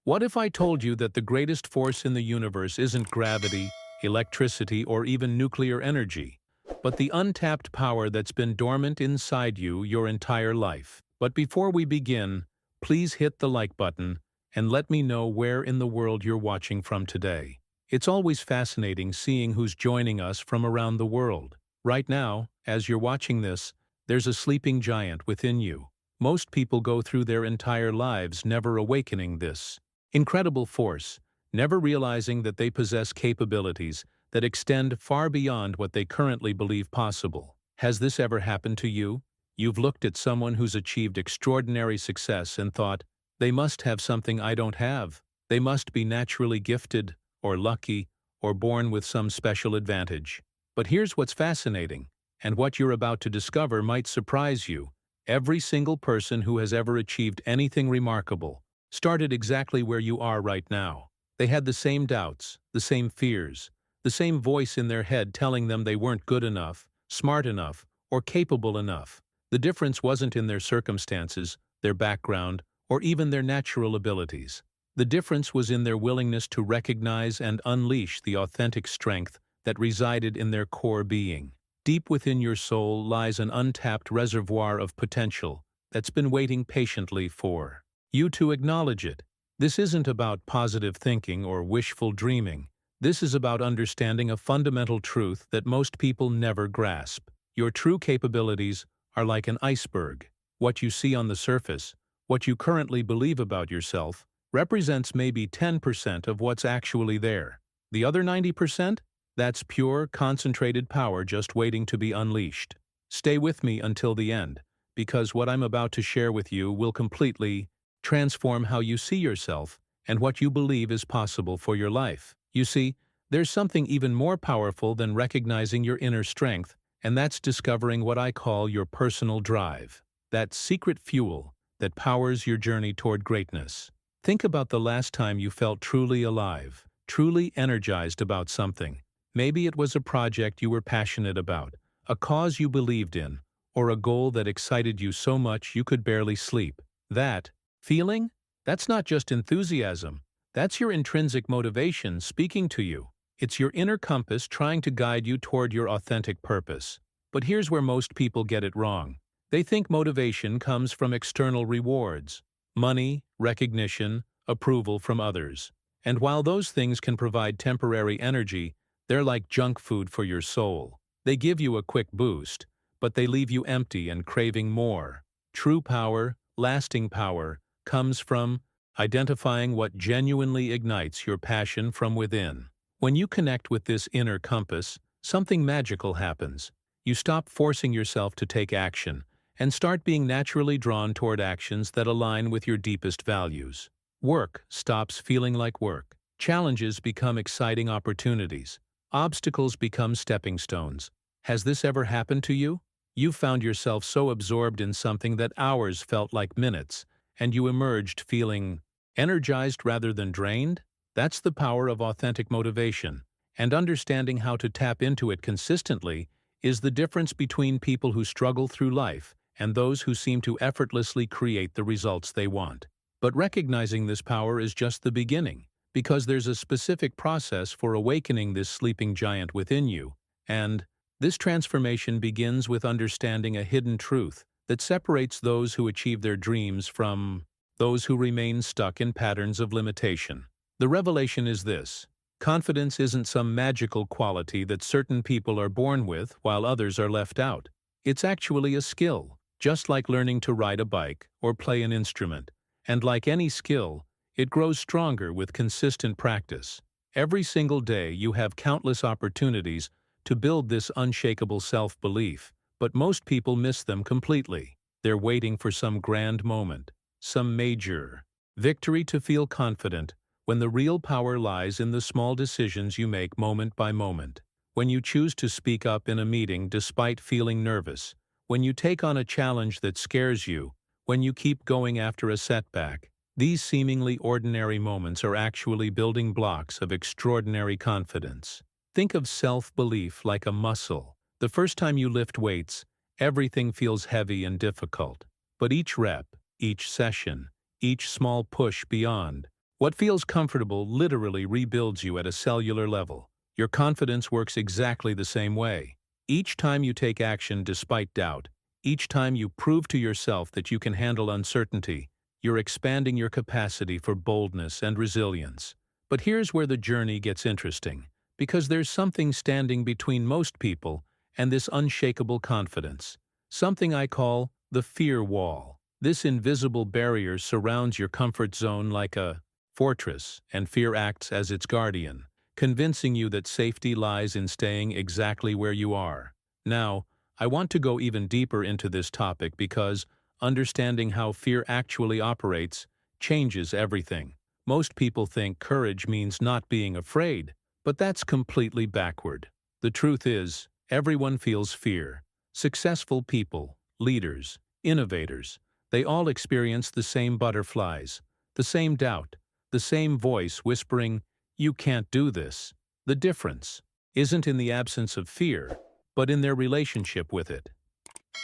What if I told you that the greatest force in the universe isn't gravity, electricity, or even nuclear energy, but the untapped power that's been dormant inside you your entire life? But before we begin, please hit the like button and let me know where in the world you're watching from today. It's always fascinating seeing who's joining us from around the world. Right now, as you're watching this, there's a sleeping giant within you. Most people go through their entire lives never awakening this incredible force, never realizing that they possess capabilities that extend far beyond what they currently believe possible. Has this ever happened to you? You've looked at someone who's achieved extraordinary success and thought, they must have something I don't have. They must be naturally gifted, or lucky, or born with some special advantage. But here's what's fascinating, and what you're about to discover might surprise you. Every single person who has ever achieved anything remarkable started exactly where you are right now. They had the same doubts, the same fears, the same voice in their head telling them they weren't good enough, smart enough, or capable enough. The difference wasn't in their circumstances, their background, or even their natural abilities. The difference was in their willingness to recognize and unleash the authentic strength that resided in their core being. Deep within your soul lies an untapped reservoir of potential that's been waiting patiently for you to acknowledge it. This isn't about positive thinking or wishful dreaming. This is about understanding a fundamental truth that most people never grasp. Your true capabilities are like an iceberg. What you see on the surface, what you currently believe about yourself, represents maybe 10% of what's actually there. The other 90%? That's pure, concentrated power just waiting to be unleashed. Stay with me until the end, because what I'm about to share with you will completely transform how you see yourself and what you believe is possible for your life. You see, there's something even more powerful than recognizing your inner strength, and that's discovering what I call your personal drive. That secret fuel that powers your journey toward greatness. Think about the last time you felt truly alive, truly energized about something. Maybe it was a project you were passionate about, a cause you believed in, or a goal that excited you so much you could barely sleep. That feeling? That's not just enthusiasm. That's your intrinsic motivation speaking to you. It's your inner compass trying to guide you toward your authentic purpose. But here's where most people get it wrong. They think motivation comes from external rewards, money, recognition, approval from others. And while those things can provide temporary energy, they're like junk food for your soul. They give you a quick boost, but they leave you empty and craving more. True power, lasting power, comes from identifying what genuinely ignites your passion from within. When you connect with this inner compass, something magical happens. You stop forcing yourself to take action and start being naturally drawn toward actions that align with your deepest values. Work stops feeling like work. Challenges become exciting opportunities. Obstacles become stepping stones. Has this ever happened to you? You've found yourself so absorbed in something that hours felt like minutes, and you emerged feeling energized rather than drained? That's the power of authentic motivation, and understanding how to tap into it consistently is the difference between people who struggle through life and those who seem to effortlessly create the results they want. But recognizing this power is just the beginning, because there's a specific process for awakening this sleeping giant within you, and this transformation begins with understanding a hidden truth that separates those who achieve their dreams from those who remain stuck in patterns of limitation. The revelation is this: confidence isn't some magical quality that certain people are born with while others are left out. It's actually a skill, just like learning to ride a bike or play an instrument. And like any skill, it grows stronger with consistent practice. Every single day you have countless opportunities to build this unshakable self-belief, but most people miss them completely. They're waiting for some grand moment, some major victory to feel confident, when the real power lies in the small decisions you make moment by moment. When you choose to speak up in a meeting despite feeling nervous, when you take on a challenge that scares you, when you keep going after a setback. These seemingly ordinary moments are actually building blocks of extraordinary confidence. Think of self-belief like a muscle. The first time you lift weights, everything feels heavy and difficult. But each rep, each session, each small push beyond What feels comfortable literally rebuilds you at a cellular level. Your confidence works exactly the same way. Each time you take action despite doubt, each time you prove to yourself that you can handle uncertainty, you're expanding your capacity for boldness and resilience. But here's where the journey gets interesting, because there's something standing between most people and this unshakable confidence. Something I call the fear wall. This invisible barrier surrounds your comfort zone like a fortress, and fear acts as its guardian, convincing you that safety lies in staying exactly where you are. Now, I want to go even deeper into this topic because understanding how fear actually operates changes everything. Most people think courage means not being afraid, but that's completely backward. The truth is, everyone feels fear. Successful people, leaders, innovators, they all experience the same butterflies, the same doubt, the same voice whispering, "You can't do this." The difference isn't in the absence of fear, but in their relationship with it.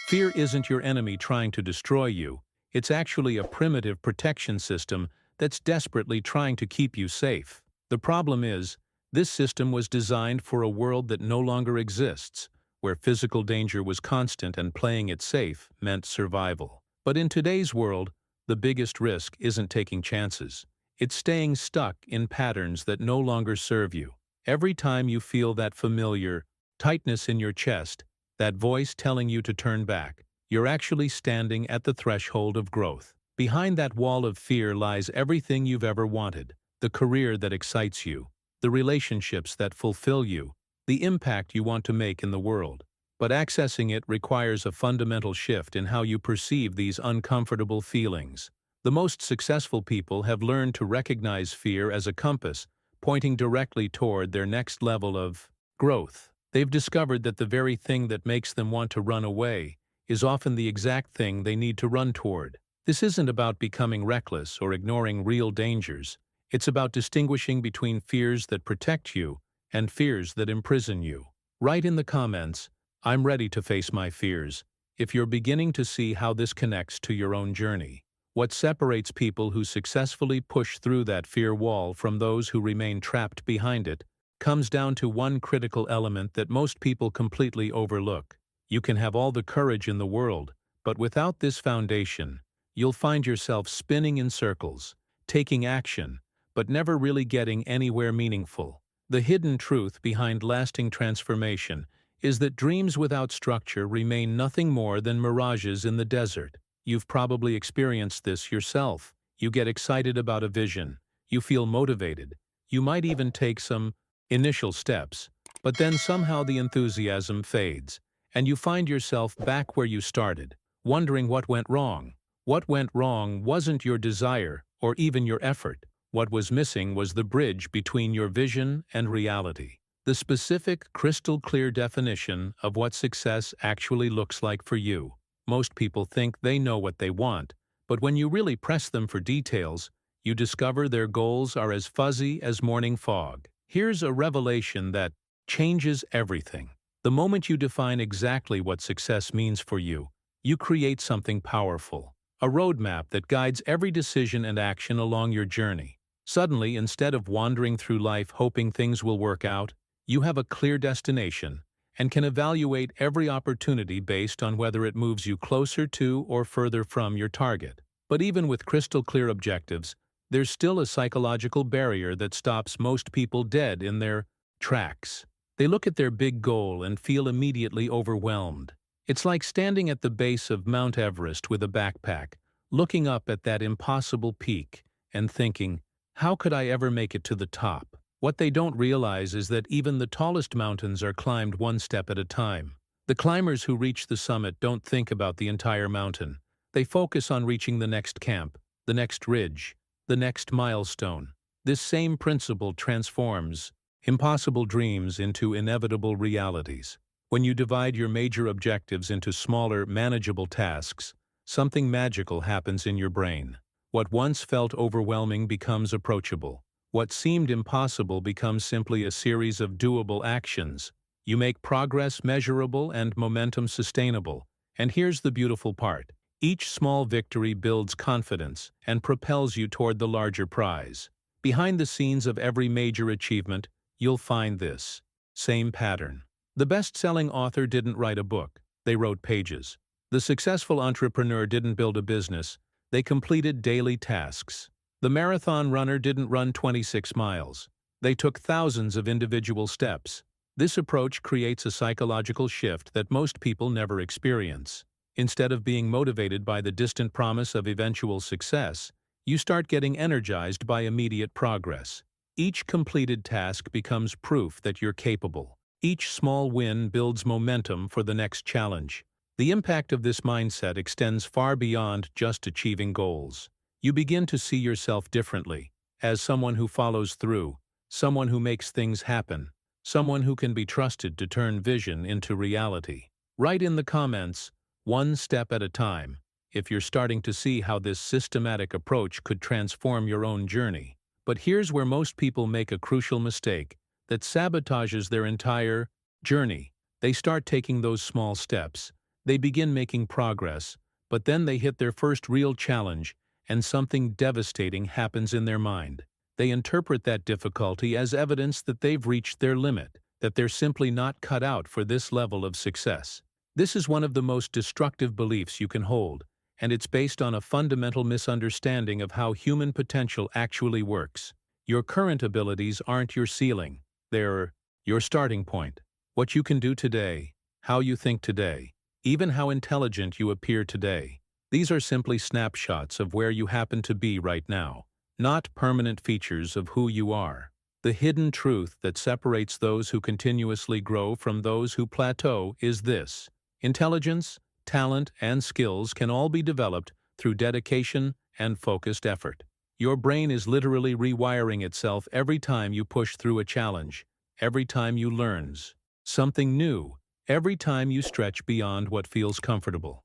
Fear isn't your enemy trying to destroy you, it's actually a primitive protection system that's desperately trying to keep you safe. The problem is, this system was designed for a world that no longer exists, where physical danger was constant and playing it safe meant survival. But in today's world, the biggest risk isn't taking chances. It's staying stuck in patterns that no longer serve you. Every time you feel that familiar tightness in your chest, that voice telling you to turn back, you're actually standing at the threshold of growth. Behind that wall of fear lies everything you've ever wanted, the career that excites you, the relationships that fulfill you, the impact you want to make in the world. But accessing it requires a fundamental shift in how you perceive these uncomfortable feelings. The most successful people have learned to recognize fear as a compass, pointing directly toward their next level of growth. They've discovered that the very thing that makes them want to run away is often the exact thing they need to run toward. This isn't about becoming reckless or ignoring real dangers. It's about distinguishing between fears that protect you and fears that imprison you. Write in the comments, "I'm ready to face my fears," if you're beginning to see how this connects to your own journey. What separates people who successfully push through that fear wall from those who remain trapped behind it comes down to one critical element that most people completely overlook. You can have all the courage in the world, but without this foundation, you'll find yourself spinning in circles, taking action, but never really getting anywhere meaningful. The hidden truth behind lasting transformation is that dreams without structure remain nothing more than mirages in the desert. You've probably experienced this yourself. You get excited about a vision, you feel motivated, you might even take some initial steps, but then somehow the enthusiasm fades, and you find yourself back where you started, wondering what went wrong. What went wrong wasn't your desire or even your effort. What was missing was the bridge between your vision and reality. The specific, crystal-clear definition of what success actually looks like for you. Most people think they know what they want, but when you really press them for details, you discover their goals are as fuzzy as morning fog. Here's a revelation that changes everything. The moment you define exactly what success means for you, you create something powerful. A roadmap that guides every decision and action along your journey. Suddenly, instead of wandering through life hoping things will work out, you have a clear destination and can evaluate every opportunity based on whether it moves you closer to or further from your target. But even with crystal-clear objectives, there's still a psychological barrier that stops most people dead in their tracks. They look at their big goal and feel immediately overwhelmed. It's like standing at the base of Mount Everest with a backpack, looking up at that impossible peak and thinking, "How could I ever make it to the top?" What they don't realize is that even the tallest mountains are climbed one step at a time. The climbers who reach the summit don't think about the entire mountain. They focus on reaching the next camp, the next ridge, the next milestone. This same principle transforms impossible dreams into inevitable realities. When you divide your major objectives into smaller, manageable tasks, something magical happens in your brain. What once felt overwhelming becomes approachable. What seemed impossible becomes simply a series of doable actions. You make progress measurable and momentum sustainable. And here's the beautiful part. Each small victory builds confidence and propels you toward the larger prize. Behind the scenes of every major achievement, you'll find this same pattern. The best-selling author didn't write a book, they wrote pages. The successful entrepreneur didn't build a business, they completed daily tasks. The marathon runner didn't run 26 miles. They took thousands of individual steps. This approach creates a psychological shift that most people never experience. Instead of being motivated by the distant promise of eventual success, you start getting energized by immediate progress. Each completed task becomes proof that you're capable. Each small win builds momentum for the next challenge. The impact of this mindset extends far beyond just achieving goals. You begin to see yourself differently, as someone who follows through, someone who makes things happen, someone who can be trusted to turn vision into reality. Write in the comments, one step at a time, if you're starting to see how this systematic approach could transform your own journey. But here's where most people make a crucial mistake that sabotages their entire journey. They start taking those small steps. They begin making progress, but then they hit their first real challenge, and something devastating happens in their mind. They interpret that difficulty as evidence that they've reached their limit, that they're simply not cut out for this level of success. This is one of the most destructive beliefs you can hold, and it's based on a fundamental misunderstanding of how human potential actually works. Your current abilities aren't your ceiling, they're your starting point. What you can do today, how you think today, even how intelligent you appear today. These are simply snapshots of where you happen to be right now, not permanent features of who you are. The hidden truth that separates those who continuously grow from those who plateau is this: intelligence, talent, and skills can all be developed through dedication and focused effort. Your brain is literally rewiring itself every time you push through a challenge, every time you learn something new, every time you stretch beyond what feels comfortable.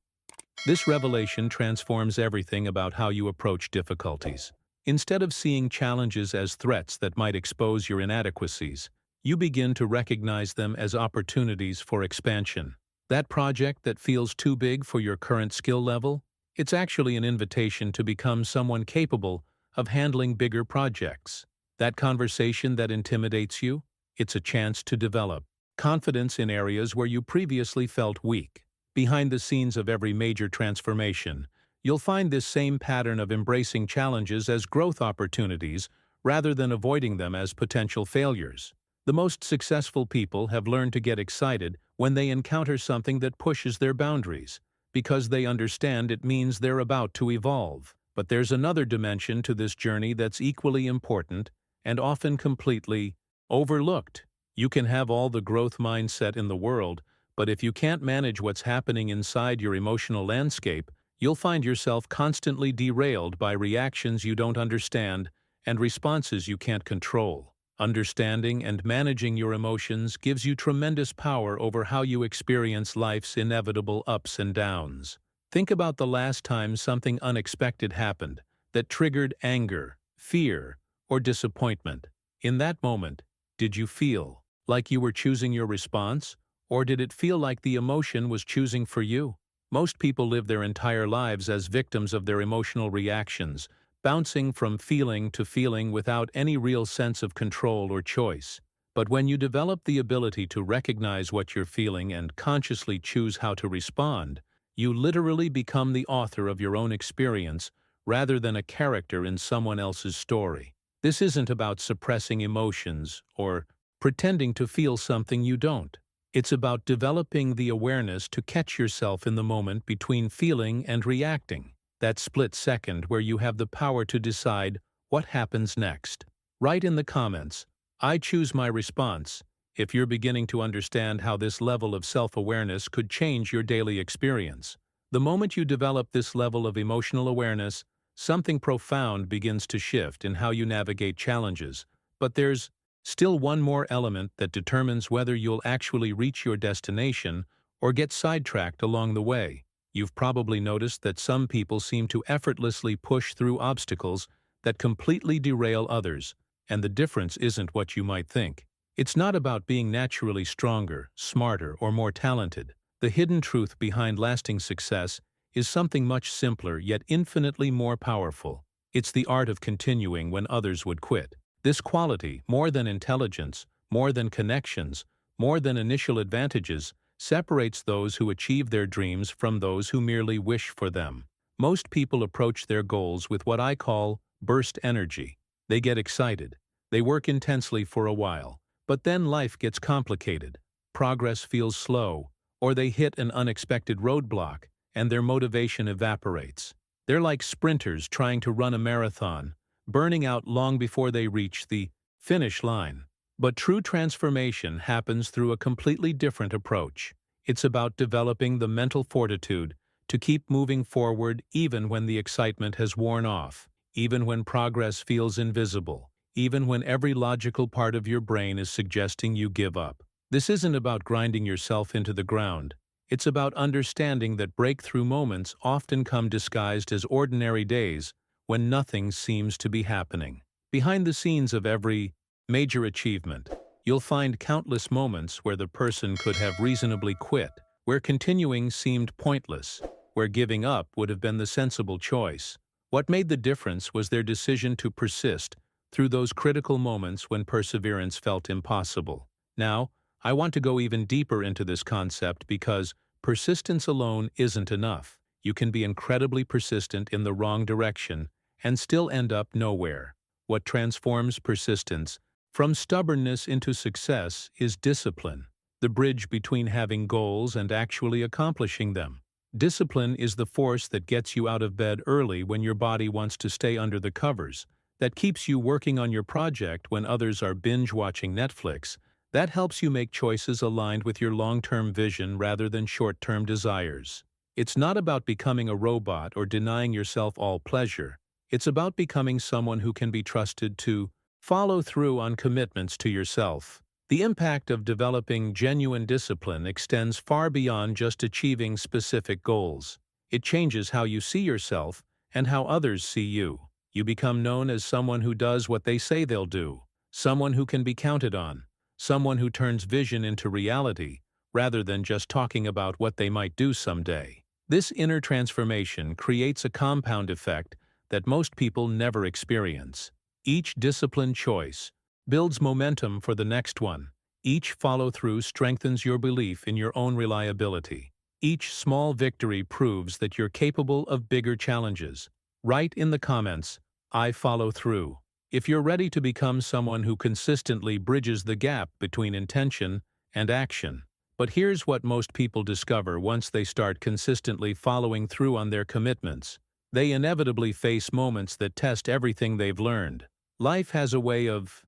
This revelation transforms everything about how you approach difficulties. Instead of seeing challenges as threats that might expose your inadequacies, you begin to recognize them as opportunities for expansion. That project that feels too big for your current skill level, it's actually an invitation to become someone capable of handling bigger projects. That conversation that intimidates you, it's a chance to develop confidence in areas where you previously felt weak. Behind the scenes of every major transformation, you'll find this same pattern of embracing challenges as growth opportunities rather than avoiding them as potential failures. The most successful people have learned to get excited when they encounter something that pushes their boundaries, because they understand it means they're about to evolve. But there's another dimension to this journey that's equally important and often completely overlooked. You can have all the growth mindset in the world, but if you can't manage what's happening inside your emotional landscape, you'll find yourself constantly derailed by reactions you don't understand and responses you can't control. Understanding and managing your emotions gives you tremendous power over how you experience life's inevitable ups and downs. Think about the last time something unexpected happened that triggered anger, fear, or disappointment. In that moment, did you feel like you were choosing your response, or did it feel like the emotion was choosing for you? Most people live their entire lives as victims of their emotional reactions, bouncing from feeling to feeling without any real sense of control or choice. But when you develop the ability to recognize what you're feeling and consciously choose how to respond, you literally become the author of your own experience rather than a character in someone else's story. This isn't about suppressing emotions or pretending to feel something you don't. It's about developing the awareness to catch yourself in the moment between feeling and reacting, that split second where you have the power to decide what happens next. Write in the comments, "I choose my response," if you're beginning to understand how this level of self-awareness could change your daily experience. The moment you develop this level of emotional awareness, something profound begins to shift in how you navigate challenges. But there's still one more element that determines whether you'll actually reach your destination or get sidetracked along the way. You've probably noticed that some people seem to effortlessly push through obstacles that completely derail others, and the difference isn't what you might think. It's not about being naturally stronger, smarter, or more talented. The hidden truth behind lasting success is something much simpler yet infinitely more powerful. It's the art of continuing when others would quit. This quality, more than intelligence, more than connections, more than initial advantages, separates those who achieve their dreams from those who merely wish for them. Most people approach their goals with what I call burst energy. They get excited. They work intensely for a while. But then life gets complicated. Progress feels slow, or they hit an unexpected roadblock, and their motivation evaporates. They're like sprinters trying to run a marathon, burning out long before they reach the finish line. But true transformation happens through a completely different approach. It's about developing the mental fortitude to keep moving forward even when the excitement has worn off, even when progress feels invisible, even when every logical part of your brain is suggesting you give up. This isn't about grinding yourself into the ground. It's about understanding that breakthrough moments often come disguised as ordinary days when nothing seems to be happening. Behind the scenes of every major achievement, you'll find countless moments where the person could have reasonably quit, where continuing seemed pointless, where giving up would have been the sensible choice. What made the difference was their decision to persist through those critical moments when perseverance felt impossible. Now, I want to go even deeper into this concept because persistence alone isn't enough. You can be incredibly persistent in the wrong direction and still end up nowhere. What transforms persistence from stubbornness into success is discipline, the bridge between having goals and actually accomplishing them. Discipline is the force that gets you out of bed early when your body wants to stay under the covers, that keeps you working on your project when others are binge-watching Netflix, that helps you make choices aligned with your long-term vision rather than short-term desires. It's not about becoming a robot or denying yourself all pleasure. It's about becoming someone who can be trusted to follow through on commitments to yourself. The impact of developing genuine discipline extends far beyond just achieving specific goals. It changes how you see yourself and how others see you. You become known as someone who does what they say they'll do, someone who can be counted on, someone who turns vision into reality, rather than just talking about what they might do someday. This inner transformation creates a compound effect that most people never experience. Each disciplined choice builds momentum for the next one. Each follow-through strengthens your belief in your own reliability. Each small victory proves that you're capable of bigger challenges. Write in the comments, "I follow through," if you're ready to become someone who consistently bridges the gap between intention and action. But here's what most people discover once they start consistently following through on their commitments. They inevitably face moments that test everything they've learned. Life has a way of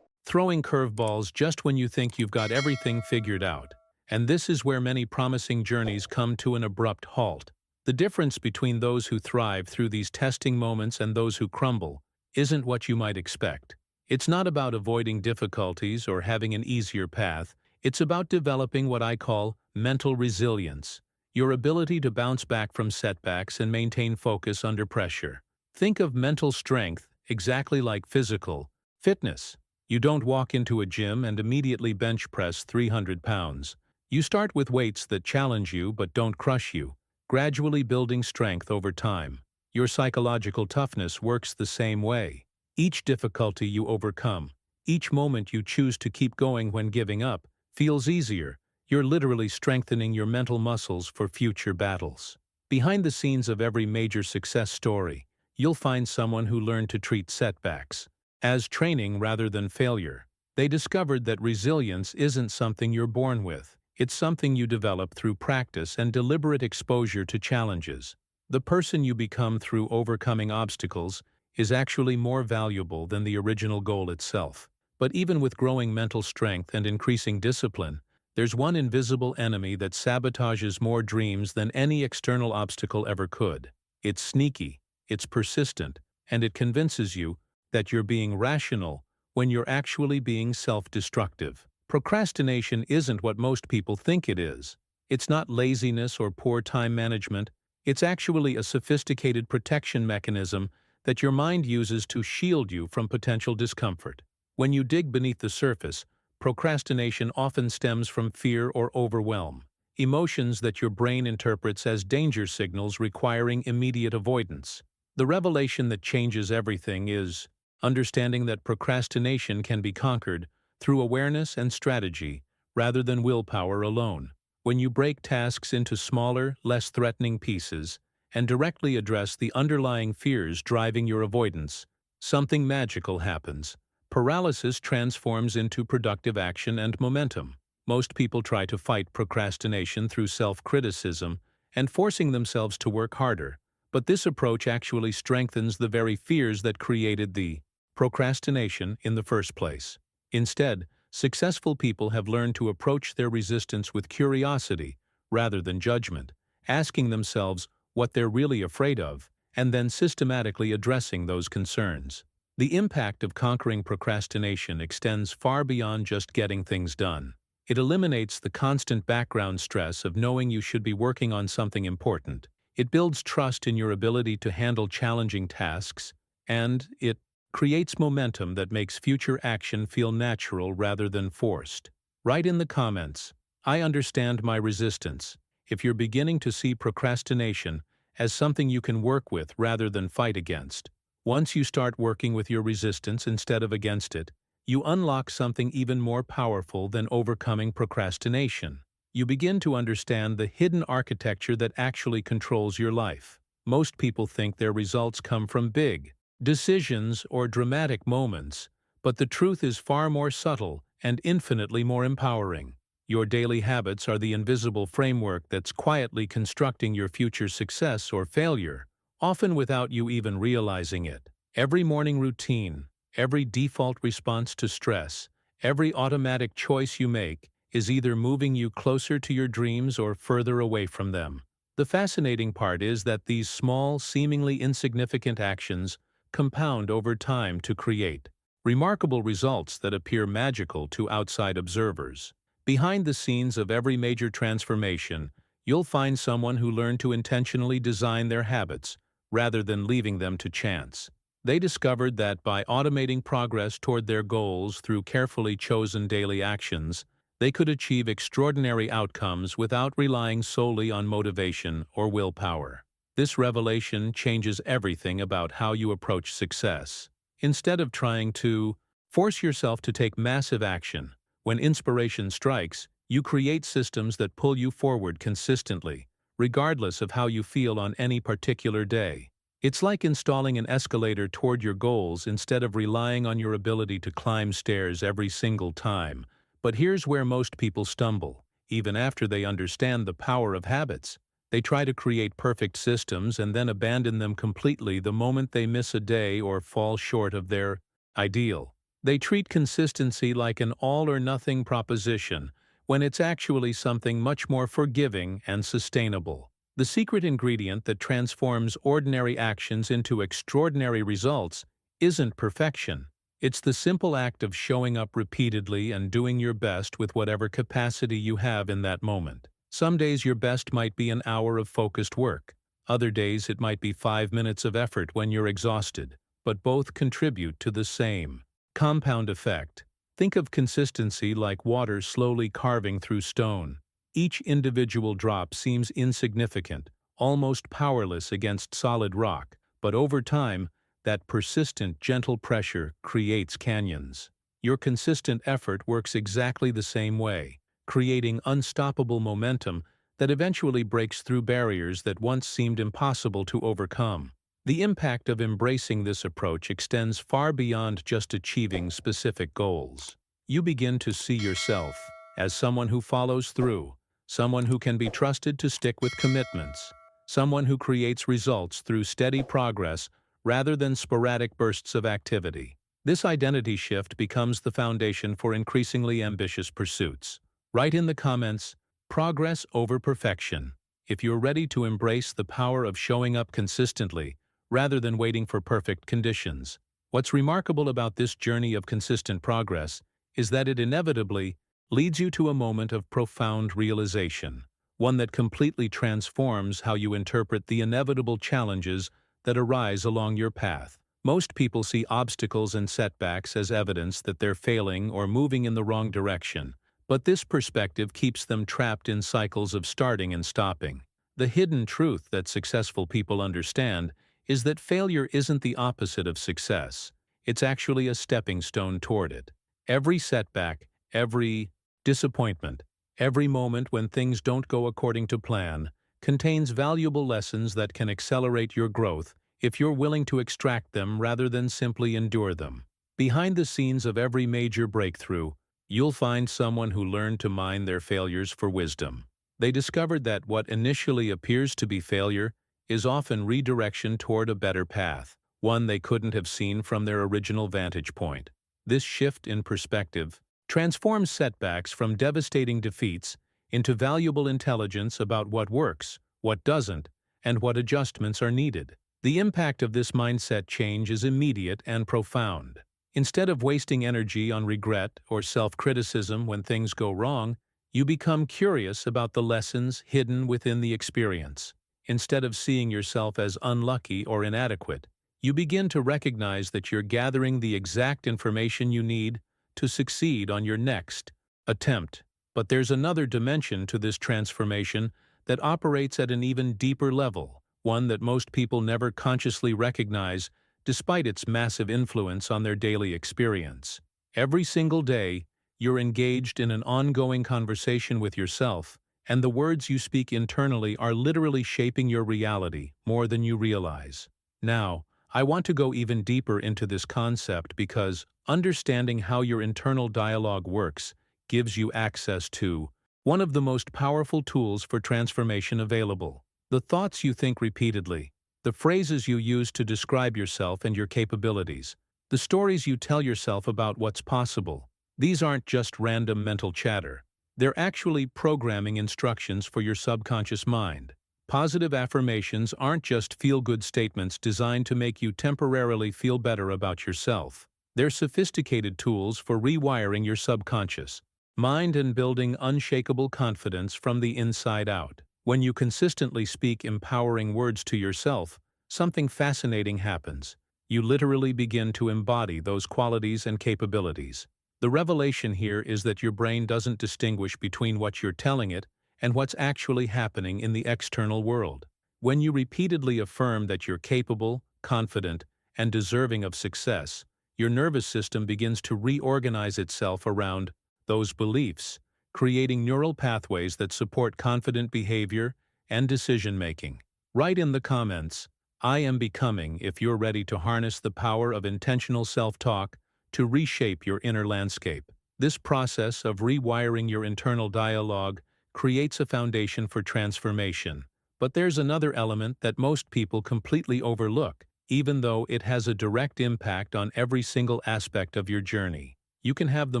throwing curveballs just when you think you've got everything figured out. And this is where many promising journeys come to an abrupt halt. The difference between those who thrive through these testing moments and those who crumble isn't what you might expect. It's not about avoiding difficulties or having an easier path. It's about developing what I call mental resilience, your ability to bounce back from setbacks and maintain focus under pressure. Think of mental strength exactly like physical fitness. You don't walk into a gym and immediately bench press 300 pounds. You start with weights that challenge you but don't crush you, gradually building strength over time. Your psychological toughness works the same way. Each difficulty you overcome, each moment you choose to keep going when giving up, feels easier. You're literally strengthening your mental muscles for future battles. Behind the scenes of every major success story, you'll find someone who learned to treat setbacks as training rather than failure. They discovered that resilience isn't something you're born with. It's something you develop through practice and deliberate exposure to challenges. The person you become through overcoming obstacles is actually more valuable than the original goal itself. But even with growing mental strength and increasing discipline, there's one invisible enemy that sabotages more dreams than any external obstacle ever could. It's sneaky, it's persistent, and it convinces you that you're being rational when you're actually being self-destructive. Procrastination isn't what most people think it is. It's not laziness or poor time management. It's actually a sophisticated protection mechanism that your mind uses to shield you from potential discomfort. When you dig beneath the surface, procrastination often stems from fear or overwhelm, emotions that your brain interprets as danger signals requiring immediate avoidance. The revelation that changes everything is understanding that procrastination can be conquered through awareness and strategy rather than willpower alone. When you break tasks into smaller, less threatening pieces and directly address the underlying fears driving your avoidance, something magical happens. Paralysis transforms into productive action and momentum. Most people try to fight procrastination through self-criticism and forcing themselves to work harder, but this approach actually strengthens the very fears that created the procrastination in the first place. Instead, successful people have learned to approach their resistance with curiosity rather than judgment, asking themselves what they're really afraid of, and then systematically addressing those concerns. The impact of conquering procrastination extends far beyond just getting things done. It eliminates the constant background stress of knowing you should be working on something important. It builds trust in your ability to handle challenging tasks, and it creates momentum that makes future action feel natural rather than forced. Write in the comments, "I understand my resistance," if you're beginning to see procrastination as something you can work with rather than fight against. Once you start working with your resistance instead of against it, you unlock something even more powerful than overcoming procrastination. You begin to understand the hidden architecture that actually controls your life. Most people think their results come from big decisions or dramatic moments, but the truth is far more subtle and infinitely more empowering. Your daily habits are the invisible framework that's quietly constructing your future success or failure, often without you even realizing it. Every morning routine, every default response to stress, every automatic choice you make is either moving you closer to your dreams or further away from them. The fascinating part is that these small, seemingly insignificant actions compound over time to create remarkable results that appear magical to outside observers. Behind the scenes of every major transformation, you'll find someone who learned to intentionally design their habits rather than leaving them to chance. They discovered that by automating progress toward their goals through carefully chosen daily actions, they could achieve extraordinary outcomes without relying solely on motivation or willpower. This revelation changes everything about how you approach success. Instead of trying to force yourself to take massive action, when inspiration strikes, you create systems that pull you forward consistently, regardless of how you feel on any particular day. It's like installing an escalator toward your goals instead of relying on your ability to climb stairs every single time. But here's where most people stumble. Even after they understand the power of habits, they try to create perfect systems and then abandon them completely the moment they miss a day or fall short of their ideal. They treat consistency like an all-or-nothing proposition, when it's actually something much more forgiving and sustainable. The secret ingredient that transforms ordinary actions into extraordinary results isn't perfection. It's the simple act of showing up repeatedly and doing your best with whatever capacity you have in that moment. Some days your best might be an hour of focused work. Other days it might be 5 minutes of effort when you're exhausted, but both contribute to the same compound effect. Think of consistency like water slowly carving through stone. Each individual drop seems insignificant, almost powerless against solid rock, but over time, that persistent, gentle pressure creates canyons. Your consistent effort works exactly the same way, creating unstoppable momentum that eventually breaks through barriers that once seemed impossible to overcome. The impact of embracing this approach extends far beyond just achieving specific goals. You begin to see yourself as someone who follows through, someone who can be trusted to stick with commitments, someone who creates results through steady progress rather than sporadic bursts of activity. This identity shift becomes the foundation for increasingly ambitious pursuits. Write in the comments, "Progress over perfection," if you're ready to embrace the power of showing up consistently rather than waiting for perfect conditions. What's remarkable about this journey of consistent progress is that it inevitably leads you to a moment of profound realization, one that completely transforms how you interpret the inevitable challenges that arise along your path. Most people see obstacles and setbacks as evidence that they're failing or moving in the wrong direction, but this perspective keeps them trapped in cycles of starting and stopping. The hidden truth that successful people understand is that failure isn't the opposite of success. It's actually a stepping stone toward it. Every setback, every disappointment, every moment when things don't go according to plan, contains valuable lessons that can accelerate your growth if you're willing to extract them rather than simply endure them. Behind the scenes of every major breakthrough, you'll find someone who learned to mine their failures for wisdom. They discovered that what initially appears to be failure is often redirection toward a better path, one they couldn't have seen from their original vantage point. This shift in perspective transforms setbacks from devastating defeats into valuable intelligence about what works, what doesn't, and what adjustments are needed. The impact of this mindset change is immediate and profound. Instead of wasting energy on regret or self-criticism when things go wrong, you become curious about the lessons hidden within the experience. Instead of seeing yourself as unlucky or inadequate, you begin to recognize that you're gathering the exact information you need to succeed on your next attempt. But there's another dimension to this transformation that operates at an even deeper level, one that most people never consciously recognize despite its massive influence on their daily experience. Every single day, you're engaged in an ongoing conversation with yourself, and the words you speak internally are literally shaping your reality more than you realize. Now, I want to go even deeper into this concept because understanding how your internal dialogue works gives you access to one of the most powerful tools for transformation available. The thoughts you think repeatedly, the phrases you use to describe yourself and your capabilities, the stories you tell yourself about what's possible. These aren't just random mental chatter. They're actually programming instructions for your subconscious mind. Positive affirmations aren't just feel-good statements designed to make you temporarily feel better about yourself. They're sophisticated tools for rewiring your subconscious mind and building unshakable confidence from the inside out. When you consistently speak empowering words to yourself, something fascinating happens. You literally begin to embody those qualities and capabilities. The revelation here is that your brain doesn't distinguish between what you're telling it and what's actually happening in the external world. When you repeatedly affirm that you're capable, confident, and deserving of success, your nervous system begins to reorganize itself around those beliefs, creating neural pathways that support confident behavior and decision-making. Write in the comments, "I am becoming," if you're ready to harness the power of intentional self-talk to reshape your inner landscape. This process of rewiring your internal dialogue creates a foundation for transformation. But there's another element that most people completely overlook, even though it has a direct impact on every single aspect of your journey. You can have the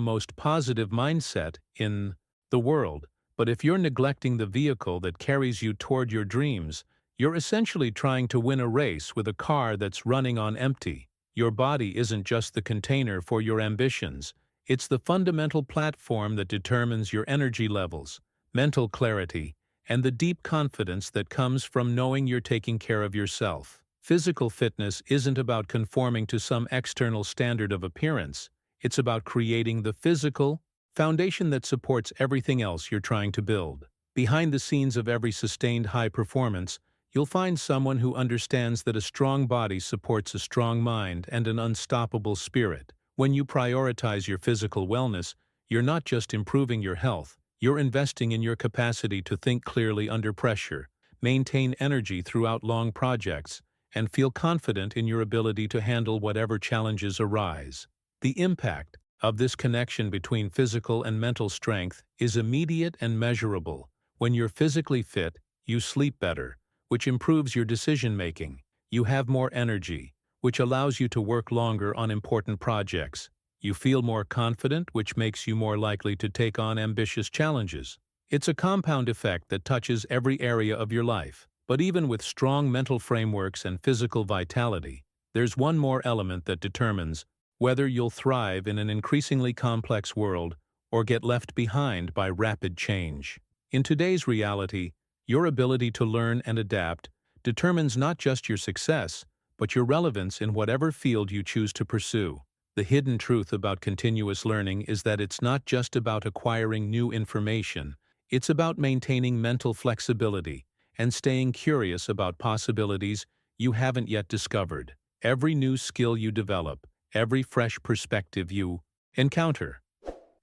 most positive mindset in the world, but if you're neglecting the vehicle that carries you toward your dreams, you're essentially trying to win a race with a car that's running on empty. Your body isn't just the container for your ambitions, it's the fundamental platform that determines your energy levels, mental clarity, and the deep confidence that comes from knowing you're taking care of yourself. Physical fitness isn't about conforming to some external standard of appearance. It's about creating the physical foundation that supports everything else you're trying to build. Behind the scenes of every sustained high performance, you'll find someone who understands that a strong body supports a strong mind and an unstoppable spirit. When you prioritize your physical wellness, you're not just improving your health, you're investing in your capacity to think clearly under pressure, maintain energy throughout long projects, and feel confident in your ability to handle whatever challenges arise. The impact of this connection between physical and mental strength is immediate and measurable. When you're physically fit, you sleep better, which improves your decision-making. You have more energy, which allows you to work longer on important projects. You feel more confident, which makes you more likely to take on ambitious challenges. It's a compound effect that touches every area of your life. But even with strong mental frameworks and physical vitality, there's one more element that determines whether you'll thrive in an increasingly complex world or get left behind by rapid change. In today's reality, your ability to learn and adapt determines not just your success, but your relevance in whatever field you choose to pursue. The hidden truth about continuous learning is that it's not just about acquiring new information, it's about maintaining mental flexibility and staying curious about possibilities you haven't yet discovered. Every new skill you develop, every fresh perspective you encounter,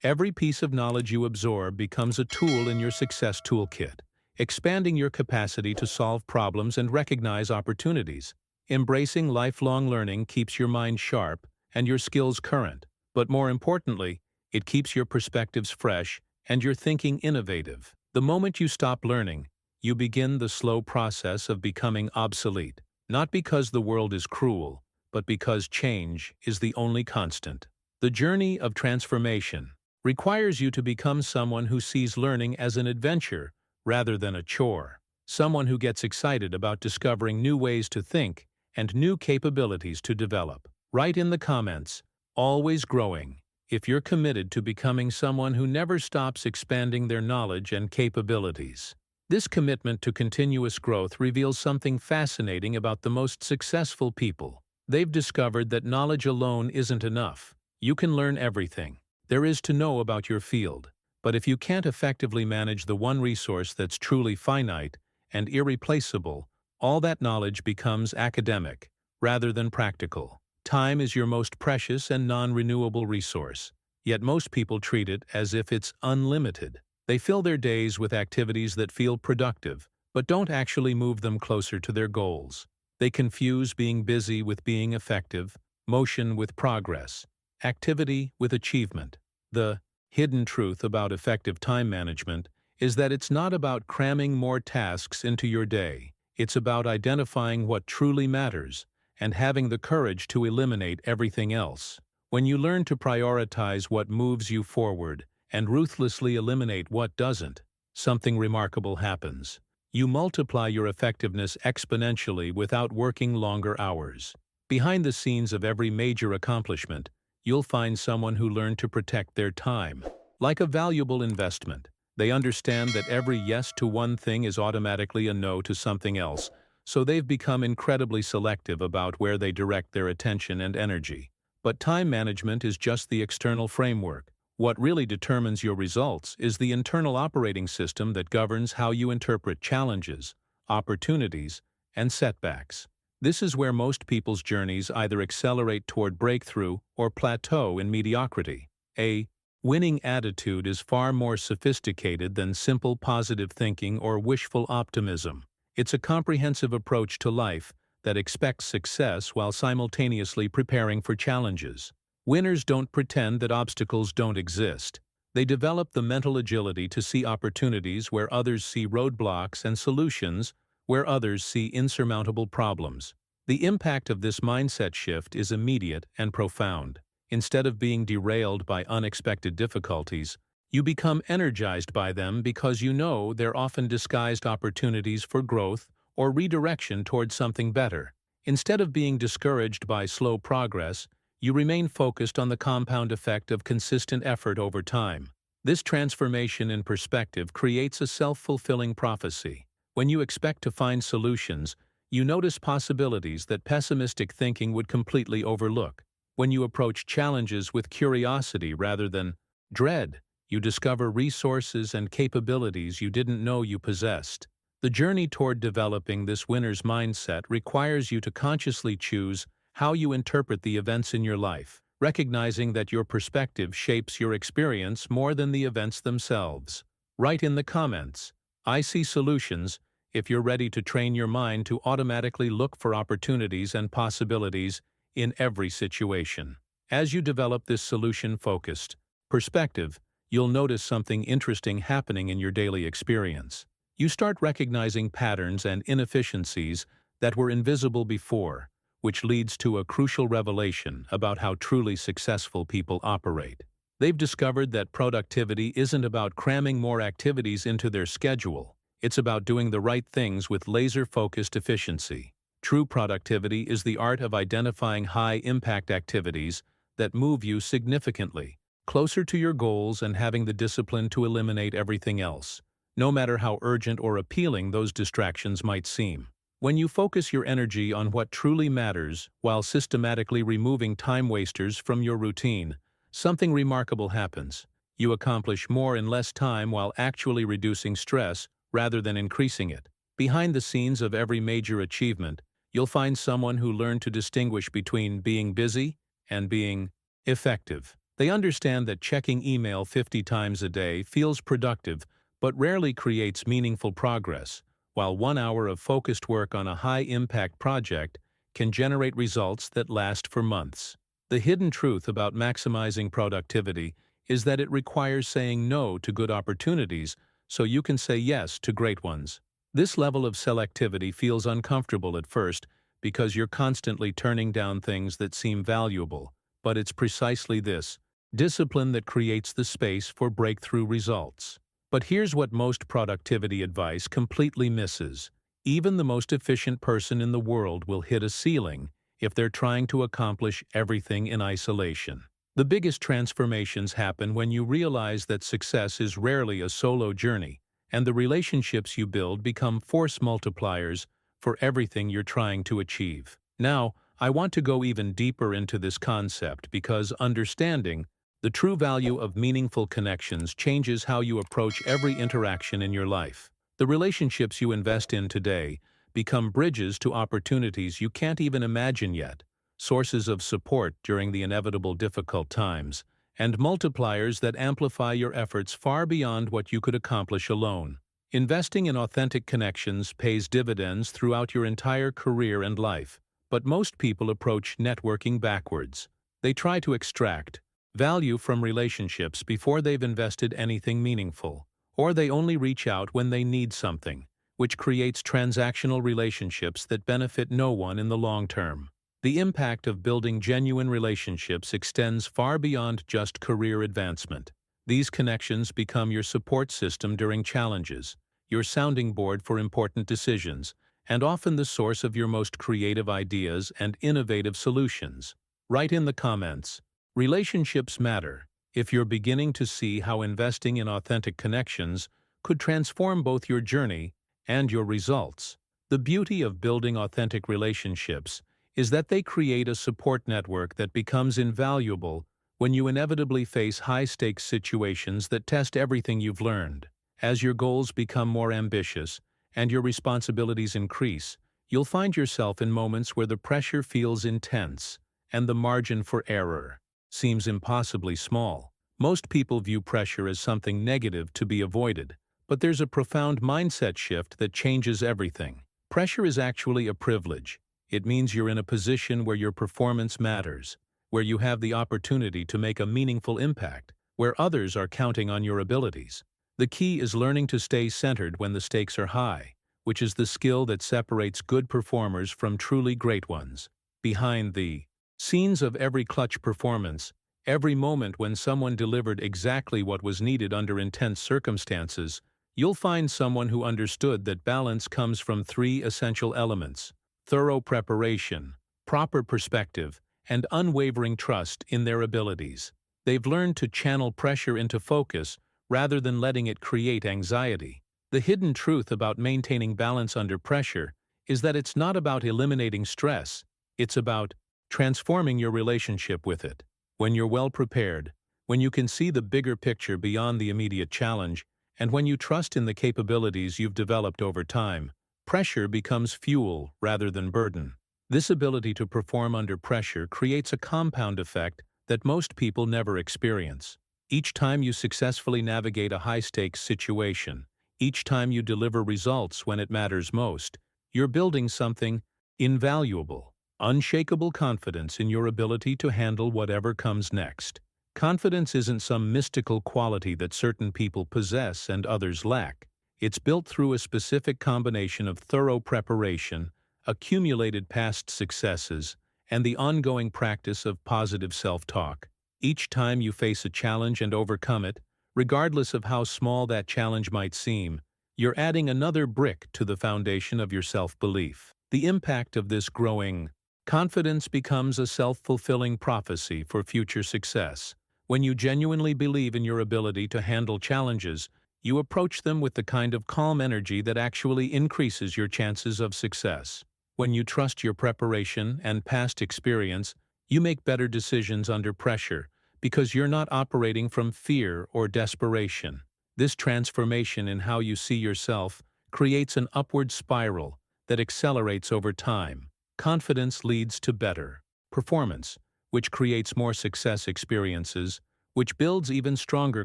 every piece of knowledge you absorb becomes a tool in your success toolkit, expanding your capacity to solve problems and recognize opportunities. Embracing lifelong learning keeps your mind sharp and your skills current, but more importantly, it keeps your perspectives fresh and your thinking innovative. The moment you stop learning, you begin the slow process of becoming obsolete, not because the world is cruel, but because change is the only constant. The journey of transformation requires you to become someone who sees learning as an adventure rather than a chore, someone who gets excited about discovering new ways to think and new capabilities to develop. Write in the comments, "Always growing," if you're committed to becoming someone who never stops expanding their knowledge and capabilities. This commitment to continuous growth reveals something fascinating about the most successful people. They've discovered that knowledge alone isn't enough. You can learn everything there is to know about your field, but if you can't effectively manage the one resource that's truly finite and irreplaceable, all that knowledge becomes academic rather than practical. Time is your most precious and non-renewable resource, yet most people treat it as if it's unlimited. They fill their days with activities that feel productive, but don't actually move them closer to their goals. They confuse being busy with being effective, motion with progress, activity with achievement. The hidden truth about effective time management is that it's not about cramming more tasks into your day. It's about identifying what truly matters and having the courage to eliminate everything else. When you learn to prioritize what moves you forward and ruthlessly eliminate what doesn't, something remarkable happens. You multiply your effectiveness exponentially without working longer hours. Behind the scenes of every major accomplishment, you'll find someone who learned to protect their time. Like a valuable investment, they understand that every yes to one thing is automatically a no to something else, so they've become incredibly selective about where they direct their attention and energy. But time management is just the external framework. What really determines your results is the internal operating system that governs how you interpret challenges, opportunities, and setbacks. This is where most people's journeys either accelerate toward breakthrough or plateau in mediocrity. A winning attitude is far more sophisticated than simple positive thinking or wishful optimism. It's a comprehensive approach to life that expects success while simultaneously preparing for challenges. Winners don't pretend that obstacles don't exist. They develop the mental agility to see opportunities where others see roadblocks and solutions where others see insurmountable problems. The impact of this mindset shift is immediate and profound. Instead of being derailed by unexpected difficulties, you become energized by them because you know they're often disguised opportunities for growth or redirection toward something better. Instead of being discouraged by slow progress, you remain focused on the compound effect of consistent effort over time. This transformation in perspective creates a self-fulfilling prophecy. When you expect to find solutions, you notice possibilities that pessimistic thinking would completely overlook. When you approach challenges with curiosity rather than dread, you discover resources and capabilities you didn't know you possessed. The journey toward developing this winner's mindset requires you to consciously choose how you interpret the events in your life, recognizing that your perspective shapes your experience more than the events themselves. Write in the comments, "I see solutions," if you're ready to train your mind to automatically look for opportunities and possibilities in every situation. As you develop this solution-focused perspective, you'll notice something interesting happening in your daily experience. You start recognizing patterns and inefficiencies that were invisible before, which leads to a crucial revelation about how truly successful people operate. They've discovered that productivity isn't about cramming more activities into their schedule. It's about doing the right things with laser-focused efficiency. True productivity is the art of identifying high-impact activities that move you significantly closer to your goals and having the discipline to eliminate everything else, no matter how urgent or appealing those distractions might seem. When you focus your energy on what truly matters while systematically removing time wasters from your routine, something remarkable happens. You accomplish more in less time while actually reducing stress rather than increasing it. Behind the scenes of every major achievement, You'll find someone who learned to distinguish between being busy and being effective. They understand that checking email 50 times a day feels productive but rarely creates meaningful progress, while 1 hour of focused work on a high-impact project can generate results that last for months. The hidden truth about maximizing productivity is that it requires saying no to good opportunities so you can say yes to great ones. This level of selectivity feels uncomfortable at first because you're constantly turning down things that seem valuable, but it's precisely this discipline that creates the space for breakthrough results. But here's what most productivity advice completely misses. Even the most efficient person in the world will hit a ceiling if they're trying to accomplish everything in isolation. The biggest transformations happen when you realize that success is rarely a solo journey, and the relationships you build become force multipliers for everything you're trying to achieve. Now, I want to go even deeper into this concept because understanding the true value of meaningful connections changes how you approach every interaction in your life. The relationships you invest in today become bridges to opportunities you can't even imagine yet, sources of support during the inevitable difficult times, and multipliers that amplify your efforts far beyond what you could accomplish alone. Investing in authentic connections pays dividends throughout your entire career and life, but most people approach networking backwards. They try to extract value from relationships before they've invested anything meaningful, or they only reach out when they need something, which creates transactional relationships that benefit no one in the long term. The impact of building genuine relationships extends far beyond just career advancement. These connections become your support system during challenges, your sounding board for important decisions, and often the source of your most creative ideas and innovative solutions. Write in the comments, relationships matter, if you're beginning to see how investing in authentic connections could transform both your journey and your results. The beauty of building authentic relationships is that they create a support network that becomes invaluable when you inevitably face high-stakes situations that test everything you've learned. As your goals become more ambitious and your responsibilities increase, you'll find yourself in moments where the pressure feels intense and the margin for error seems impossibly small. Most people view pressure as something negative to be avoided, but there's a profound mindset shift that changes everything. Pressure is actually a privilege. It means you're in a position where your performance matters, where you have the opportunity to make a meaningful impact, where others are counting on your abilities. The key is learning to stay centered when the stakes are high, which is the skill that separates good performers from truly great ones. Behind the scenes of every clutch performance, every moment when someone delivered exactly what was needed under intense circumstances, you'll find someone who understood that balance comes from three essential elements: thorough preparation, proper perspective, and unwavering trust in their abilities. They've learned to channel pressure into focus rather than letting it create anxiety. The hidden truth about maintaining balance under pressure is that it's not about eliminating stress, it's about transforming your relationship with it. When you're well prepared, when you can see the bigger picture beyond the immediate challenge, and when you trust in the capabilities you've developed over time, pressure becomes fuel rather than burden. This ability to perform under pressure creates a compound effect that most people never experience. Each time you successfully navigate a high-stakes situation, each time you deliver results when it matters most, you're building something invaluable, unshakable confidence in your ability to handle whatever comes next. Confidence isn't some mystical quality that certain people possess and others lack. It's built through a specific combination of thorough preparation, accumulated past successes, and the ongoing practice of positive self-talk. Each time you face a challenge and overcome it, regardless of how small that challenge might seem, you're adding another brick to the foundation of your self-belief. The impact of this growing confidence becomes a self-fulfilling prophecy for future success. When you genuinely believe in your ability to handle challenges, you approach them with the kind of calm energy that actually increases your chances of success. When you trust your preparation and past experience, you make better decisions under pressure because you're not operating from fear or desperation. This transformation in how you see yourself creates an upward spiral that accelerates over time. confidence leads to better performance, which creates more success experiences, which builds even stronger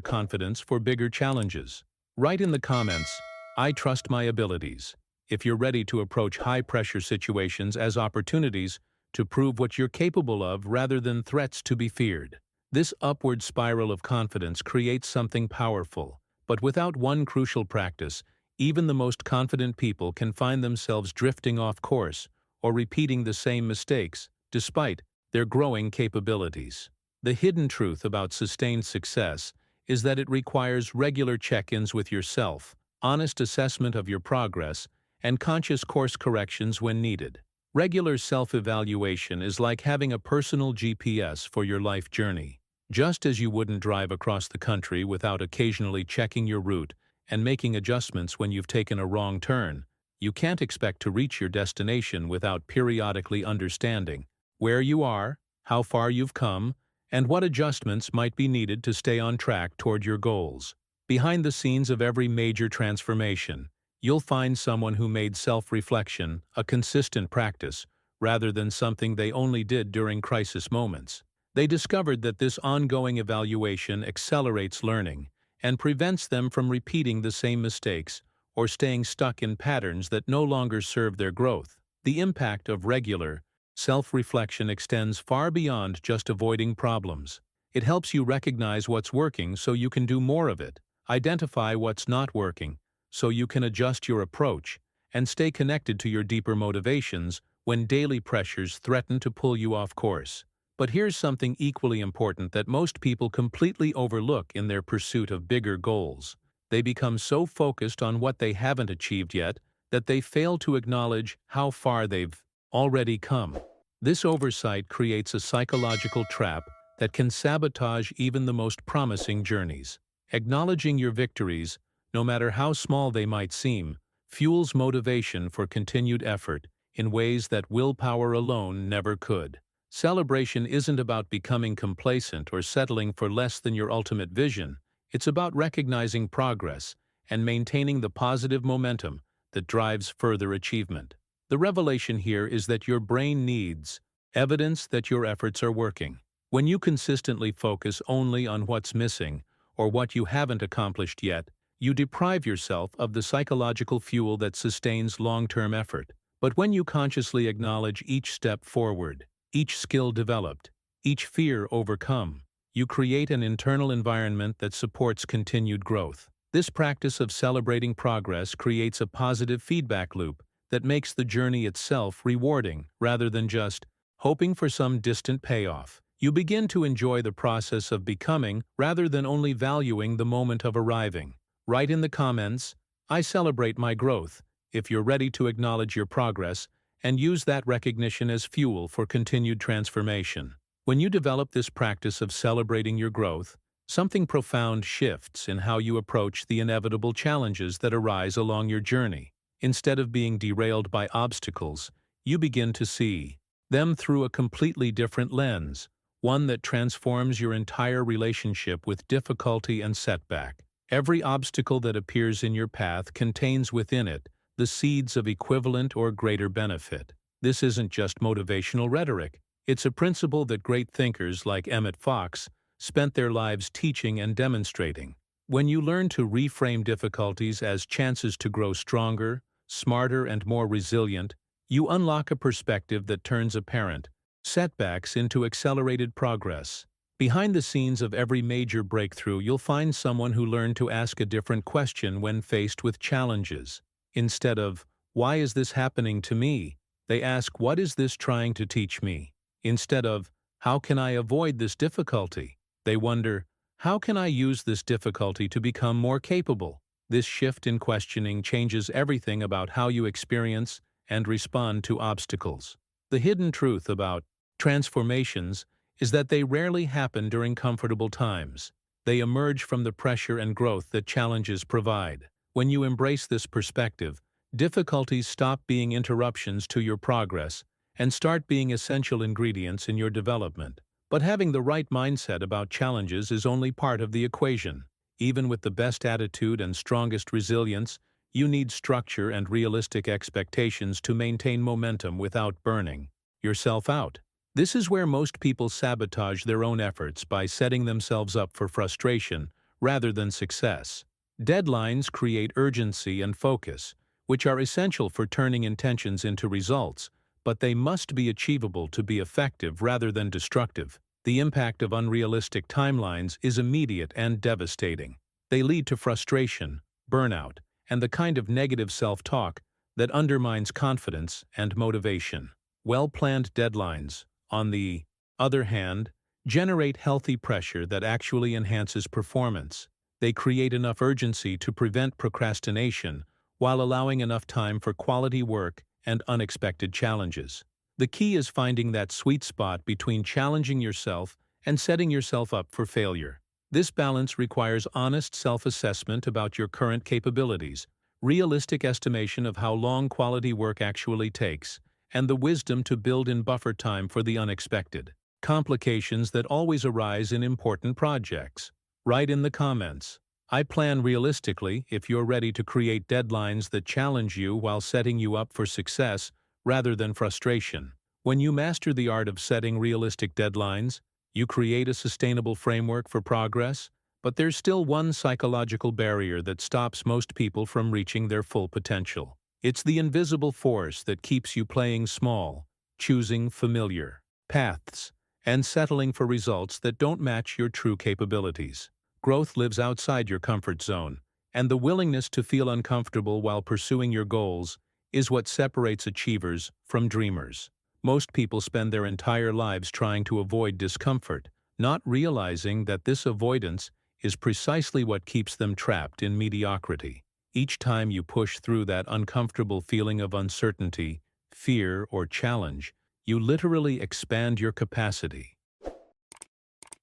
confidence for bigger challenges. Write in the comments, "I trust my abilities," if you're ready to approach high-pressure situations as opportunities to prove what you're capable of rather than threats to be feared. This upward spiral of confidence creates something powerful, but without one crucial practice, even the most confident people can find themselves drifting off course or repeating the same mistakes, despite their growing capabilities. The hidden truth about sustained success is that it requires regular check-ins with yourself, honest assessment of your progress, and conscious course corrections when needed. Regular self-evaluation is like having a personal GPS for your life journey. Just as you wouldn't drive across the country without occasionally checking your route and making adjustments when you've taken a wrong turn, you can't expect to reach your destination without periodically understanding where you are, how far you've come, and what adjustments might be needed to stay on track toward your goals. Behind the scenes of every major transformation, you'll find someone who made self-reflection a consistent practice rather than something they only did during crisis moments. They discovered that this ongoing evaluation accelerates learning and prevents them from repeating the same mistakes or staying stuck in patterns that no longer serve their growth. The impact of regular self-reflection extends far beyond just avoiding problems. It helps you recognize what's working so you can do more of it, identify what's not working so you can adjust your approach, and stay connected to your deeper motivations when daily pressures threaten to pull you off course. But here's something equally important that most people completely overlook in their pursuit of bigger goals. They become so focused on what they haven't achieved yet that they fail to acknowledge how far they've already come. This oversight creates a psychological trap that can sabotage even the most promising journeys. Acknowledging your victories, no matter how small they might seem, fuels motivation for continued effort in ways that willpower alone never could. Celebration isn't about becoming complacent or settling for less than your ultimate vision. It's about recognizing progress and maintaining the positive momentum that drives further achievement. The revelation here is that your brain needs evidence that your efforts are working. When you consistently focus only on what's missing or what you haven't accomplished yet, you deprive yourself of the psychological fuel that sustains long-term effort. But when you consciously acknowledge each step forward, each skill developed, each fear overcome, you create an internal environment that supports continued growth. This practice of celebrating progress creates a positive feedback loop that makes the journey itself rewarding rather than just hoping for some distant payoff. You begin to enjoy the process of becoming rather than only valuing the moment of arriving. Write in the comments, "I celebrate my growth," if you're ready to acknowledge your progress and use that recognition as fuel for continued transformation. When you develop this practice of celebrating your growth, something profound shifts in how you approach the inevitable challenges that arise along your journey. Instead of being derailed by obstacles, you begin to see them through a completely different lens, one that transforms your entire relationship with difficulty and setback. Every obstacle that appears in your path contains within it the seeds of equivalent or greater benefit. This isn't just motivational rhetoric. It's a principle that great thinkers like Emmett Fox spent their lives teaching and demonstrating. When you learn to reframe difficulties as chances to grow stronger, smarter, and more resilient, you unlock a perspective that turns apparent setbacks into accelerated progress. Behind the scenes of every major breakthrough, you'll find someone who learned to ask a different question when faced with challenges. Instead of, "Why is this happening to me?" they ask, "What is this trying to teach me?" Instead of, "How can I avoid this difficulty?" they wonder, "How can I use this difficulty to become more capable?" This shift in questioning changes everything about how you experience and respond to obstacles. The hidden truth about transformations is that they rarely happen during comfortable times. They emerge from the pressure and growth that challenges provide. When you embrace this perspective, difficulties stop being interruptions to your progress and start being essential ingredients in your development. But having the right mindset about challenges is only part of the equation. Even with the best attitude and strongest resilience, You need structure and realistic expectations to maintain momentum without burning yourself out. This is where most people sabotage their own efforts by setting themselves up for frustration rather than success. Deadlines create urgency and focus, which are essential for turning intentions into results, but they must be achievable to be effective rather than destructive. The impact of unrealistic timelines is immediate and devastating. They lead to frustration, burnout, and the kind of negative self-talk that undermines confidence and motivation. Well-planned deadlines, on the other hand, generate healthy pressure that actually enhances performance. They create enough urgency to prevent procrastination while allowing enough time for quality work and unexpected challenges. The key is finding that sweet spot between challenging yourself and setting yourself up for failure. This balance requires honest self-assessment about your current capabilities, realistic estimation of how long quality work actually takes, and the wisdom to build in buffer time for the unexpected. Complications that always arise in important projects. Write in the comments, "I plan realistically," if you're ready to create deadlines that challenge you while setting you up for success rather than frustration. When you master the art of setting realistic deadlines, you create a sustainable framework for progress, but there's still one psychological barrier that stops most people from reaching their full potential. It's the invisible force that keeps you playing small, choosing familiar paths, and settling for results that don't match your true capabilities. Growth lives outside your comfort zone, and the willingness to feel uncomfortable while pursuing your goals is what separates achievers from dreamers. Most people spend their entire lives trying to avoid discomfort, not realizing that this avoidance is precisely what keeps them trapped in mediocrity. Each time you push through that uncomfortable feeling of uncertainty, fear, or challenge, you literally expand your capacity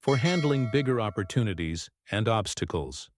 for handling bigger opportunities and obstacles.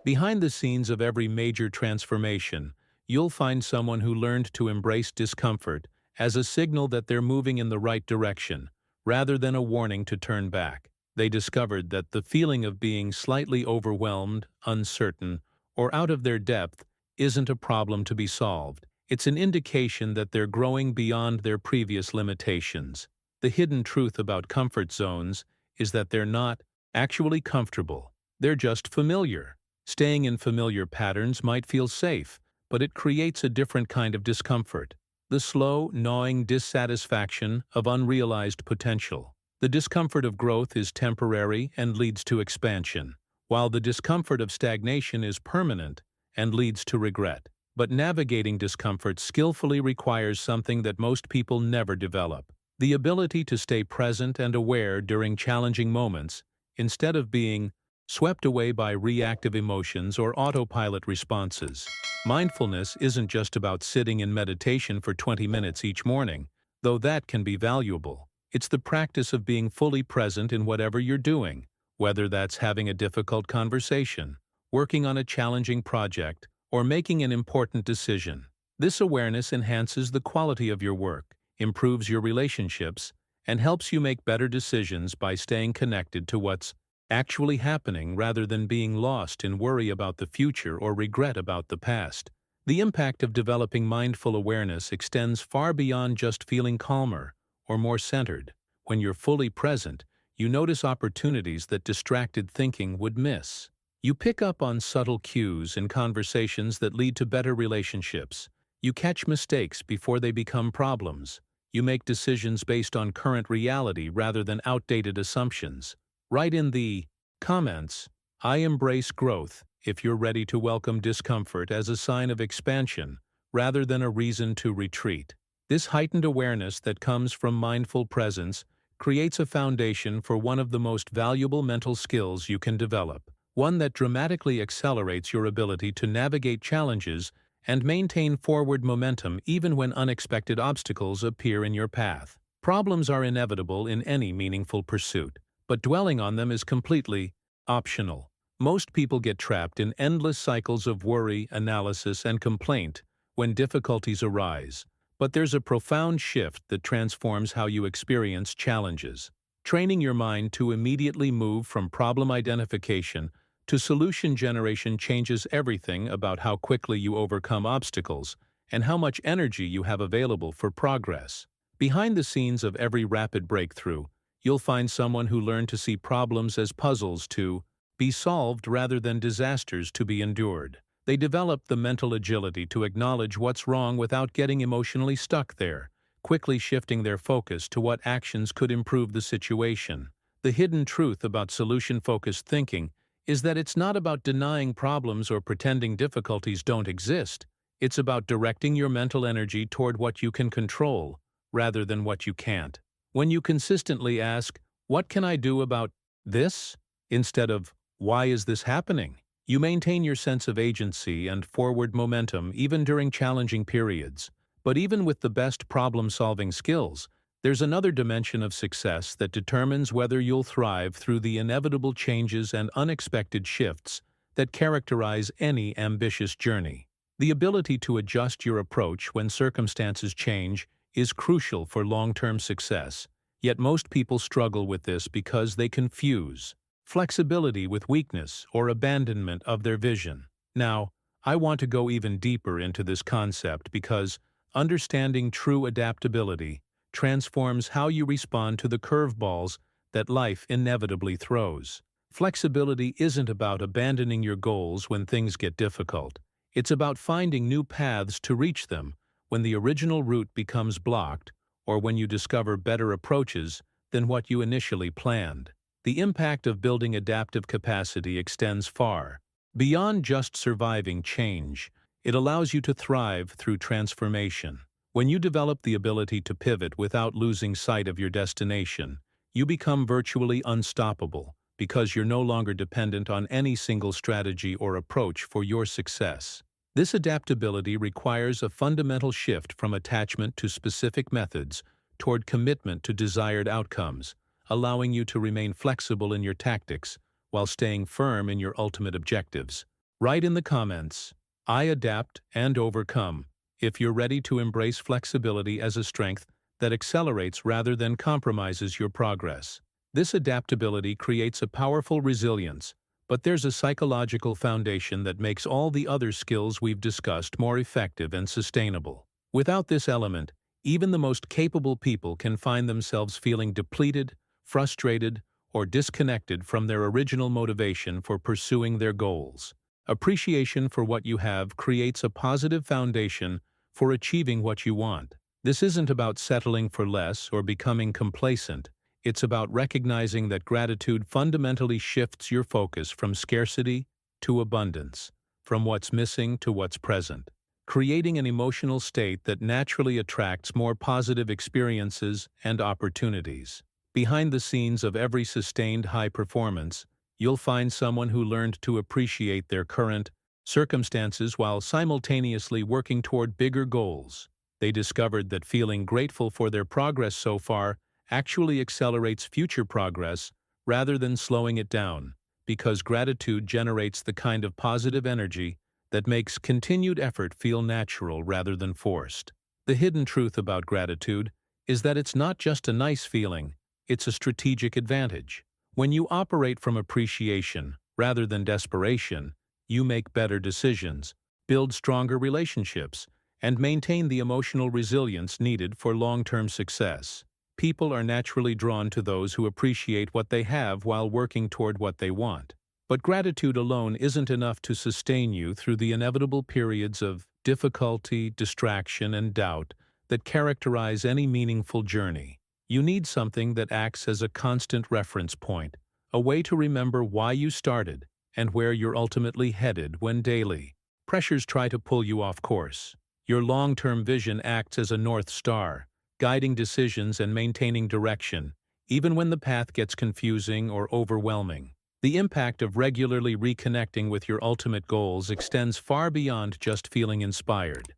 Behind the scenes of every major transformation, you'll find someone who learned to embrace discomfort as a signal that they're moving in the right direction, rather than a warning to turn back. They discovered that the feeling of being slightly overwhelmed, uncertain, or out of their depth isn't a problem to be solved. It's an indication that they're growing beyond their previous limitations. The hidden truth about comfort zones is that they're not actually comfortable. They're just familiar. Staying in familiar patterns might feel safe, but it creates a different kind of discomfort. The slow, gnawing dissatisfaction of unrealized potential. The discomfort of growth is temporary and leads to expansion, while the discomfort of stagnation is permanent and leads to regret. But navigating discomfort skillfully requires something that most people never develop: the ability to stay present and aware during challenging moments, instead of being swept away by reactive emotions or autopilot responses. Mindfulness isn't just about sitting in meditation for 20 minutes each morning, though that can be valuable. It's the practice of being fully present in whatever you're doing, whether that's having a difficult conversation, working on a challenging project, or making an important decision. This awareness enhances the quality of your work, improves your relationships, and helps you make better decisions by staying connected to what's actually happening rather than being lost in worry about the future or regret about the past. The impact of developing mindful awareness extends far beyond just feeling calmer or more centered. When you're fully present, you notice opportunities that distracted thinking would miss. You pick up on subtle cues in conversations that lead to better relationships. You catch mistakes before they become problems. You make decisions based on current reality rather than outdated assumptions. Write in the comments, "I embrace growth," if you're ready to welcome discomfort as a sign of expansion rather than a reason to retreat. This heightened awareness that comes from mindful presence creates a foundation for one of the most valuable mental skills you can develop, one that dramatically accelerates your ability to navigate challenges and maintain forward momentum even when unexpected obstacles appear in your path. Problems are inevitable in any meaningful pursuit, but dwelling on them is completely optional. Most people get trapped in endless cycles of worry, analysis, and complaint when difficulties arise. But there's a profound shift that transforms how you experience challenges. Training your mind to immediately move from problem identification to solution generation changes everything about how quickly you overcome obstacles and how much energy you have available for progress. Behind the scenes of every rapid breakthrough, you'll find someone who learned to see problems as puzzles to be solved rather than disasters to be endured. They developed the mental agility to acknowledge what's wrong without getting emotionally stuck there, quickly shifting their focus to what actions could improve the situation. The hidden truth about solution-focused thinking is that it's not about denying problems or pretending difficulties don't exist. It's about directing your mental energy toward what you can control, rather than what you can't. When you consistently ask, "What can I do about this?" instead of, "Why is this happening?" you maintain your sense of agency and forward momentum even during challenging periods. But even with the best problem-solving skills, there's another dimension of success that determines whether you'll thrive through the inevitable changes and unexpected shifts that characterize any ambitious journey. The ability to adjust your approach when circumstances change is crucial for long-term success, yet most people struggle with this because they confuse flexibility with weakness or abandonment of their vision. Now, I want to go even deeper into this concept because understanding true adaptability transforms how you respond to the curveballs that life inevitably throws. Flexibility isn't about abandoning your goals when things get difficult. It's about finding new paths to reach them when the original route becomes blocked or when you discover better approaches than what you initially planned. The impact of building adaptive capacity extends far beyond just surviving change. It allows you to thrive through transformation. When you develop the ability to pivot without losing sight of your destination, you become virtually unstoppable because you're no longer dependent on any single strategy or approach for your success. This adaptability requires a fundamental shift from attachment to specific methods toward commitment to desired outcomes, allowing you to remain flexible in your tactics while staying firm in your ultimate objectives. Write in the comments, "I adapt and overcome," if you're ready to embrace flexibility as a strength that accelerates rather than compromises your progress. This adaptability creates a powerful resilience, but there's a psychological foundation that makes all the other skills we've discussed more effective and sustainable. Without this element, even the most capable people can find themselves feeling depleted, frustrated, or disconnected from their original motivation for pursuing their goals. Appreciation for what you have creates a positive foundation for achieving what you want. This isn't about settling for less or becoming complacent. It's about recognizing that gratitude fundamentally shifts your focus from scarcity to abundance, from what's missing to what's present, creating an emotional state that naturally attracts more positive experiences and opportunities. Behind the scenes of every sustained high performance, you'll find someone who learned to appreciate their current circumstances while simultaneously working toward bigger goals. They discovered that feeling grateful for their progress so far actually accelerates future progress rather than slowing it down, because gratitude generates the kind of positive energy that makes continued effort feel natural rather than forced. The hidden truth about gratitude is that it's not just a nice feeling, it's a strategic advantage. When you operate from appreciation rather than desperation, you make better decisions, build stronger relationships, and maintain the emotional resilience needed for long-term success. People are naturally drawn to those who appreciate what they have while working toward what they want. But gratitude alone isn't enough to sustain you through the inevitable periods of difficulty, distraction, and doubt that characterize any meaningful journey. You need something that acts as a constant reference point, a way to remember why you started and where you're ultimately headed when daily pressures try to pull you off course. Your long-term vision acts as a North Star, guiding decisions and maintaining direction, even when the path gets confusing or overwhelming. The impact of regularly reconnecting with your ultimate goals extends far beyond just feeling inspired.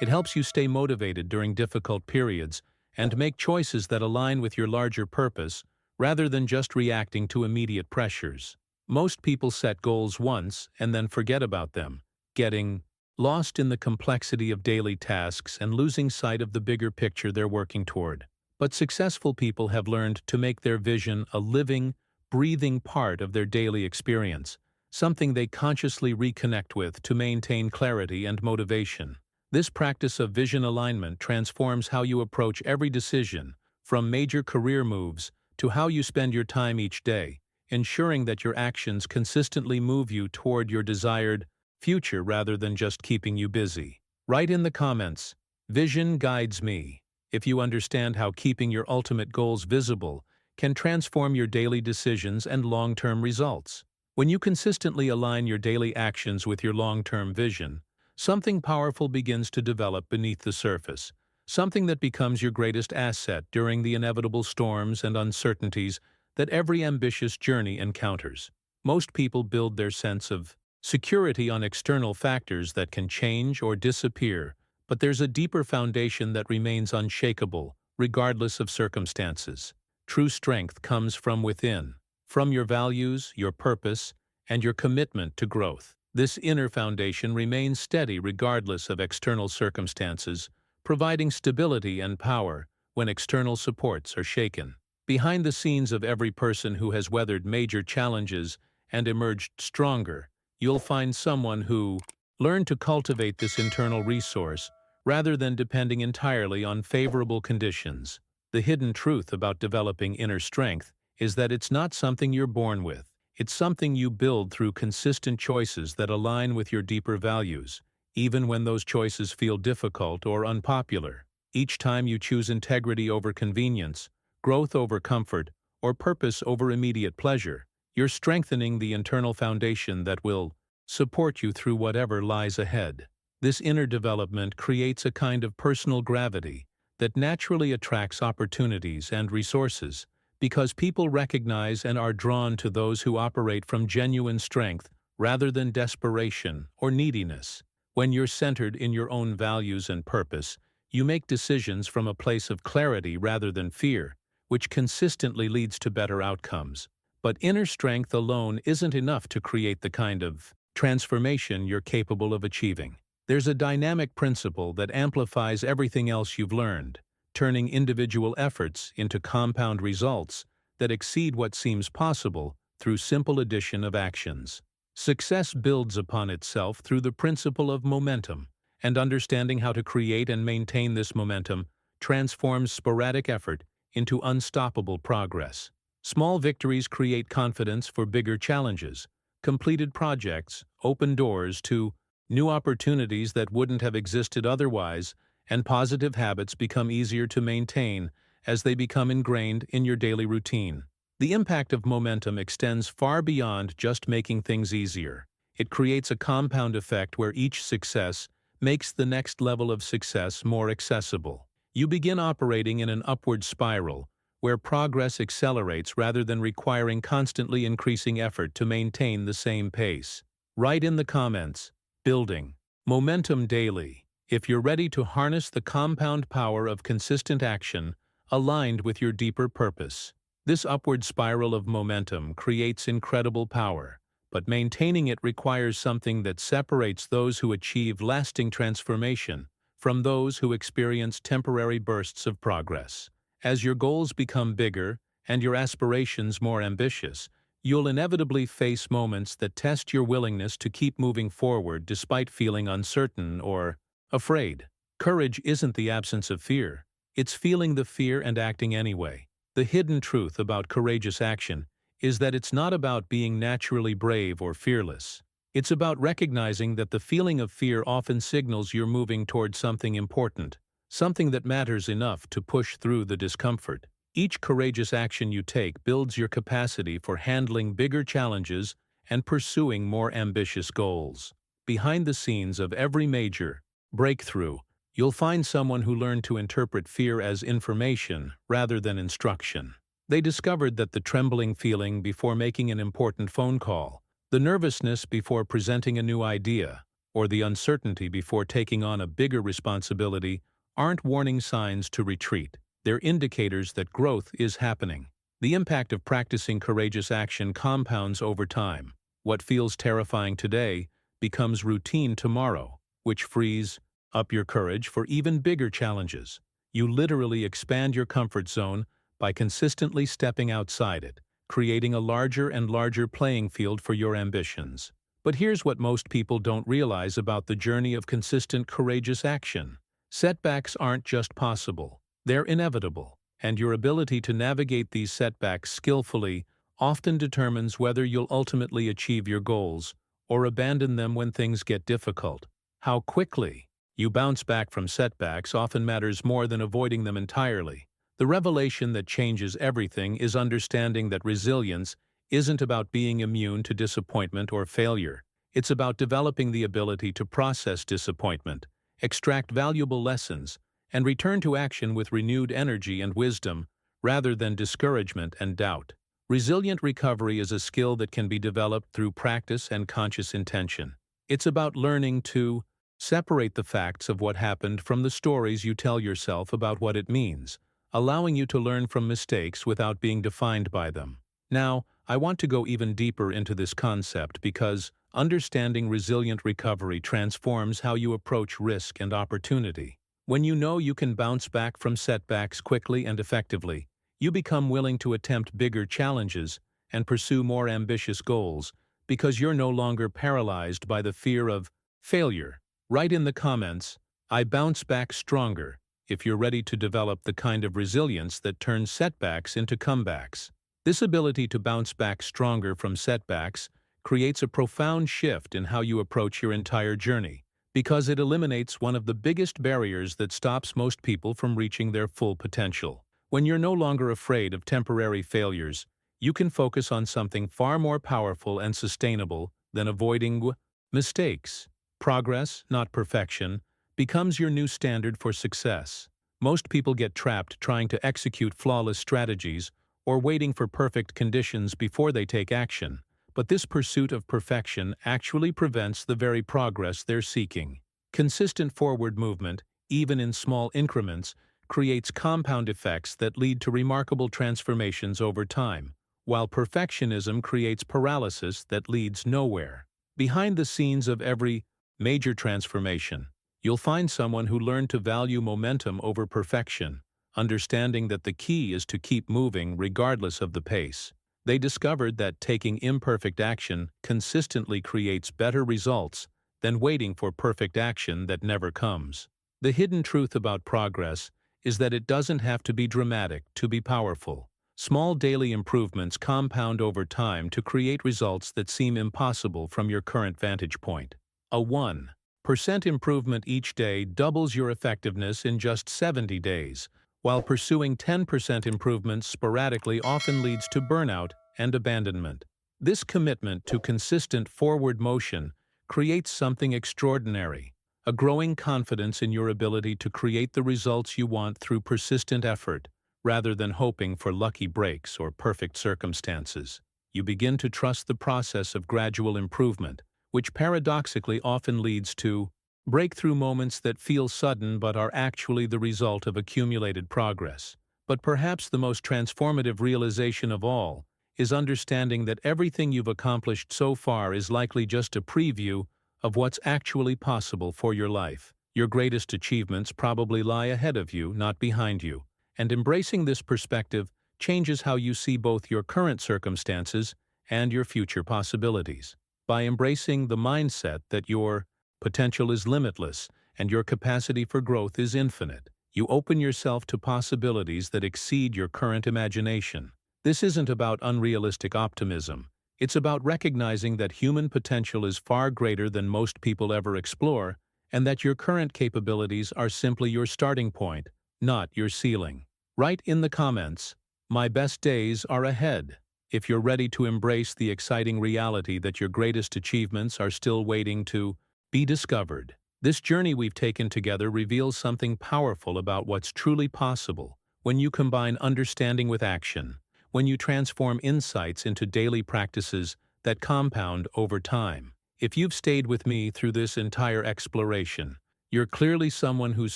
It helps you stay motivated during difficult periods and make choices that align with your larger purpose rather than just reacting to immediate pressures. Most people set goals once and then forget about them, getting lost in the complexity of daily tasks and losing sight of the bigger picture they're working toward. But successful people have learned to make their vision a living, breathing part of their daily experience, something they consciously reconnect with to maintain clarity and motivation. This practice of vision alignment transforms how you approach every decision, from major career moves to how you spend your time each day, ensuring that your actions consistently move you toward your desired future rather than just keeping you busy. Write in the comments, "Vision guides me," if you understand how keeping your ultimate goals visible can transform your daily decisions and long-term results. When you consistently align your daily actions with your long-term vision, something powerful begins to develop beneath the surface, something that becomes your greatest asset during the inevitable storms and uncertainties that every ambitious journey encounters. Most people build their sense of security on external factors that can change or disappear, but there's a deeper foundation that remains unshakable, regardless of circumstances. True strength comes from within, from your values, your purpose, and your commitment to growth. This inner foundation remains steady regardless of external circumstances, providing stability and power when external supports are shaken. Behind the scenes of every person who has weathered major challenges and emerged stronger, you'll find someone who learned to cultivate this internal resource rather than depending entirely on favorable conditions. The hidden truth about developing inner strength is that it's not something you're born with. It's something you build through consistent choices that align with your deeper values, even when those choices feel difficult or unpopular. Each time you choose integrity over convenience, growth over comfort, or purpose over immediate pleasure, you're strengthening the internal foundation that will support you through whatever lies ahead. This inner development creates a kind of personal gravity that naturally attracts opportunities and resources, because people recognize and are drawn to those who operate from genuine strength rather than desperation or neediness. When you're centered in your own values and purpose, you make decisions from a place of clarity rather than fear, which consistently leads to better outcomes. But inner strength alone isn't enough to create the kind of transformation you're capable of achieving. There's a dynamic principle that amplifies everything else you've learned, turning individual efforts into compound results that exceed what seems possible through simple addition of actions. Success builds upon itself through the principle of momentum, and understanding how to create and maintain this momentum transforms sporadic effort into unstoppable progress. Small victories create confidence for bigger challenges. Completed projects open doors to new opportunities that wouldn't have existed otherwise, and positive habits become easier to maintain as they become ingrained in your daily routine. The impact of momentum extends far beyond just making things easier. It creates a compound effect where each success makes the next level of success more accessible. You begin operating in an upward spiral, where progress accelerates rather than requiring constantly increasing effort to maintain the same pace. Write in the comments, "Building momentum daily," if you're ready to harness the compound power of consistent action aligned with your deeper purpose. This upward spiral of momentum creates incredible power, but maintaining it requires something that separates those who achieve lasting transformation from those who experience temporary bursts of progress. As your goals become bigger and your aspirations more ambitious, you'll inevitably face moments that test your willingness to keep moving forward despite feeling uncertain or afraid. Courage isn't the absence of fear. It's feeling the fear and acting anyway. The hidden truth about courageous action is that it's not about being naturally brave or fearless. It's about recognizing that the feeling of fear often signals you're moving toward something important, something that matters enough to push through the discomfort. Each courageous action you take builds your capacity for handling bigger challenges and pursuing more ambitious goals. Behind the scenes of every major breakthrough, you'll find someone who learned to interpret fear as information rather than instruction. They discovered that the trembling feeling before making an important phone call, the nervousness before presenting a new idea, or the uncertainty before taking on a bigger responsibility aren't warning signs to retreat. They're indicators that growth is happening. The impact of practicing courageous action compounds over time. What feels terrifying today becomes routine tomorrow, which frees up your courage for even bigger challenges. You literally expand your comfort zone by consistently stepping outside it, creating a larger and larger playing field for your ambitions. But here's what most people don't realize about the journey of consistent, courageous action. Setbacks aren't just possible, they're inevitable, and your ability to navigate these setbacks skillfully often determines whether you'll ultimately achieve your goals or abandon them when things get difficult. How quickly you bounce back from setbacks often matters more than avoiding them entirely. The revelation that changes everything is understanding that resilience isn't about being immune to disappointment or failure. It's about developing the ability to process disappointment, extract valuable lessons, and return to action with renewed energy and wisdom, rather than discouragement and doubt. Resilient recovery is a skill that can be developed through practice and conscious intention. It's about learning to separate the facts of what happened from the stories you tell yourself about what it means, allowing you to learn from mistakes without being defined by them. Now, I want to go even deeper into this concept because understanding resilient recovery transforms how you approach risk and opportunity. When you know you can bounce back from setbacks quickly and effectively, you become willing to attempt bigger challenges and pursue more ambitious goals because you're no longer paralyzed by the fear of failure. Write in the comments, "I bounce back stronger," if you're ready to develop the kind of resilience that turns setbacks into comebacks. This ability to bounce back stronger from setbacks creates a profound shift in how you approach your entire journey, because it eliminates one of the biggest barriers that stops most people from reaching their full potential. When you're no longer afraid of temporary failures, you can focus on something far more powerful and sustainable than avoiding mistakes. Progress, not perfection, becomes your new standard for success. Most people get trapped trying to execute flawless strategies or waiting for perfect conditions before they take action, but this pursuit of perfection actually prevents the very progress they're seeking. Consistent forward movement, even in small increments, creates compound effects that lead to remarkable transformations over time, while perfectionism creates paralysis that leads nowhere. Behind the scenes of every major transformation, you'll find someone who learned to value momentum over perfection, understanding that the key is to keep moving regardless of the pace. They discovered that taking imperfect action consistently creates better results than waiting for perfect action that never comes. The hidden truth about progress is that it doesn't have to be dramatic to be powerful. Small daily improvements compound over time to create results that seem impossible from your current vantage point. A 1% improvement each day doubles your effectiveness in just 70 days, while pursuing 10% improvements sporadically often leads to burnout and abandonment. This commitment to consistent forward motion creates something extraordinary, a growing confidence in your ability to create the results you want through persistent effort, rather than hoping for lucky breaks or perfect circumstances. You begin to trust the process of gradual improvement, which paradoxically often leads to breakthrough moments that feel sudden but are actually the result of accumulated progress. But perhaps the most transformative realization of all is understanding that everything you've accomplished so far is likely just a preview of what's actually possible for your life. Your greatest achievements probably lie ahead of you, not behind you, and embracing this perspective changes how you see both your current circumstances and your future possibilities. By embracing the mindset that your potential is limitless and your capacity for growth is infinite, you open yourself to possibilities that exceed your current imagination. This isn't about unrealistic optimism. It's about recognizing that human potential is far greater than most people ever explore, and that your current capabilities are simply your starting point, not your ceiling. Write in the comments, "My best days are ahead," if you're ready to embrace the exciting reality that your greatest achievements are still waiting to be discovered. This journey we've taken together reveals something powerful about what's truly possible when you combine understanding with action, when you transform insights into daily practices that compound over time. If you've stayed with me through this entire exploration, you're clearly someone who's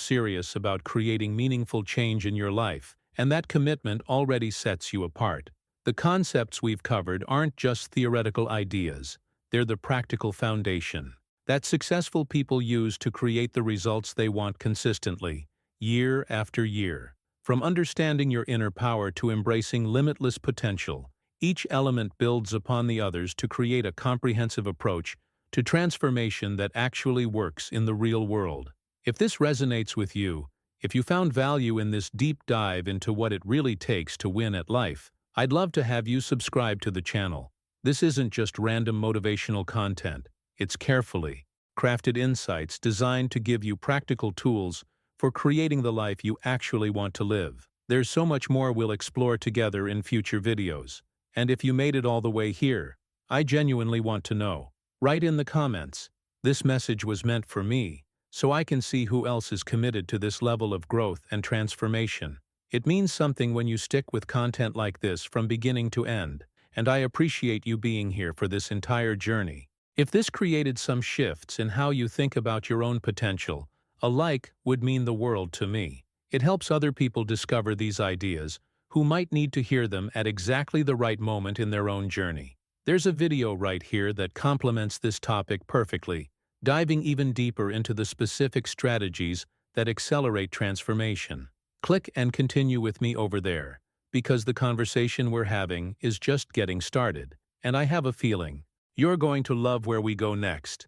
serious about creating meaningful change in your life, and that commitment already sets you apart. The concepts we've covered aren't just theoretical ideas, they're the practical foundation that successful people use to create the results they want consistently, year after year. From understanding your inner power to embracing limitless potential, Each element builds upon the others to create a comprehensive approach to transformation that actually works in the real world. If this resonates with you, if you found value in this deep dive into what it really takes to win at life, I'd love to have you subscribe to the channel. This isn't just random motivational content, it's carefully crafted insights designed to give you practical tools for creating the life you actually want to live. There's so much more we'll explore together in future videos. And if you made it all the way here, I genuinely want to know. Write in the comments, this message was meant for me, so I can see who else is committed to this level of growth and transformation. It means something when you stick with content like this from beginning to end, and I appreciate you being here for this entire journey. If this created some shifts in how you think about your own potential, a like would mean the world to me. It helps other people discover these ideas who might need to hear them at exactly the right moment in their own journey. There's a video right here that complements this topic perfectly, diving even deeper into the specific strategies that accelerate transformation. Click and continue with me over there, because the conversation we're having is just getting started, and I have a feeling you're going to love where we go next.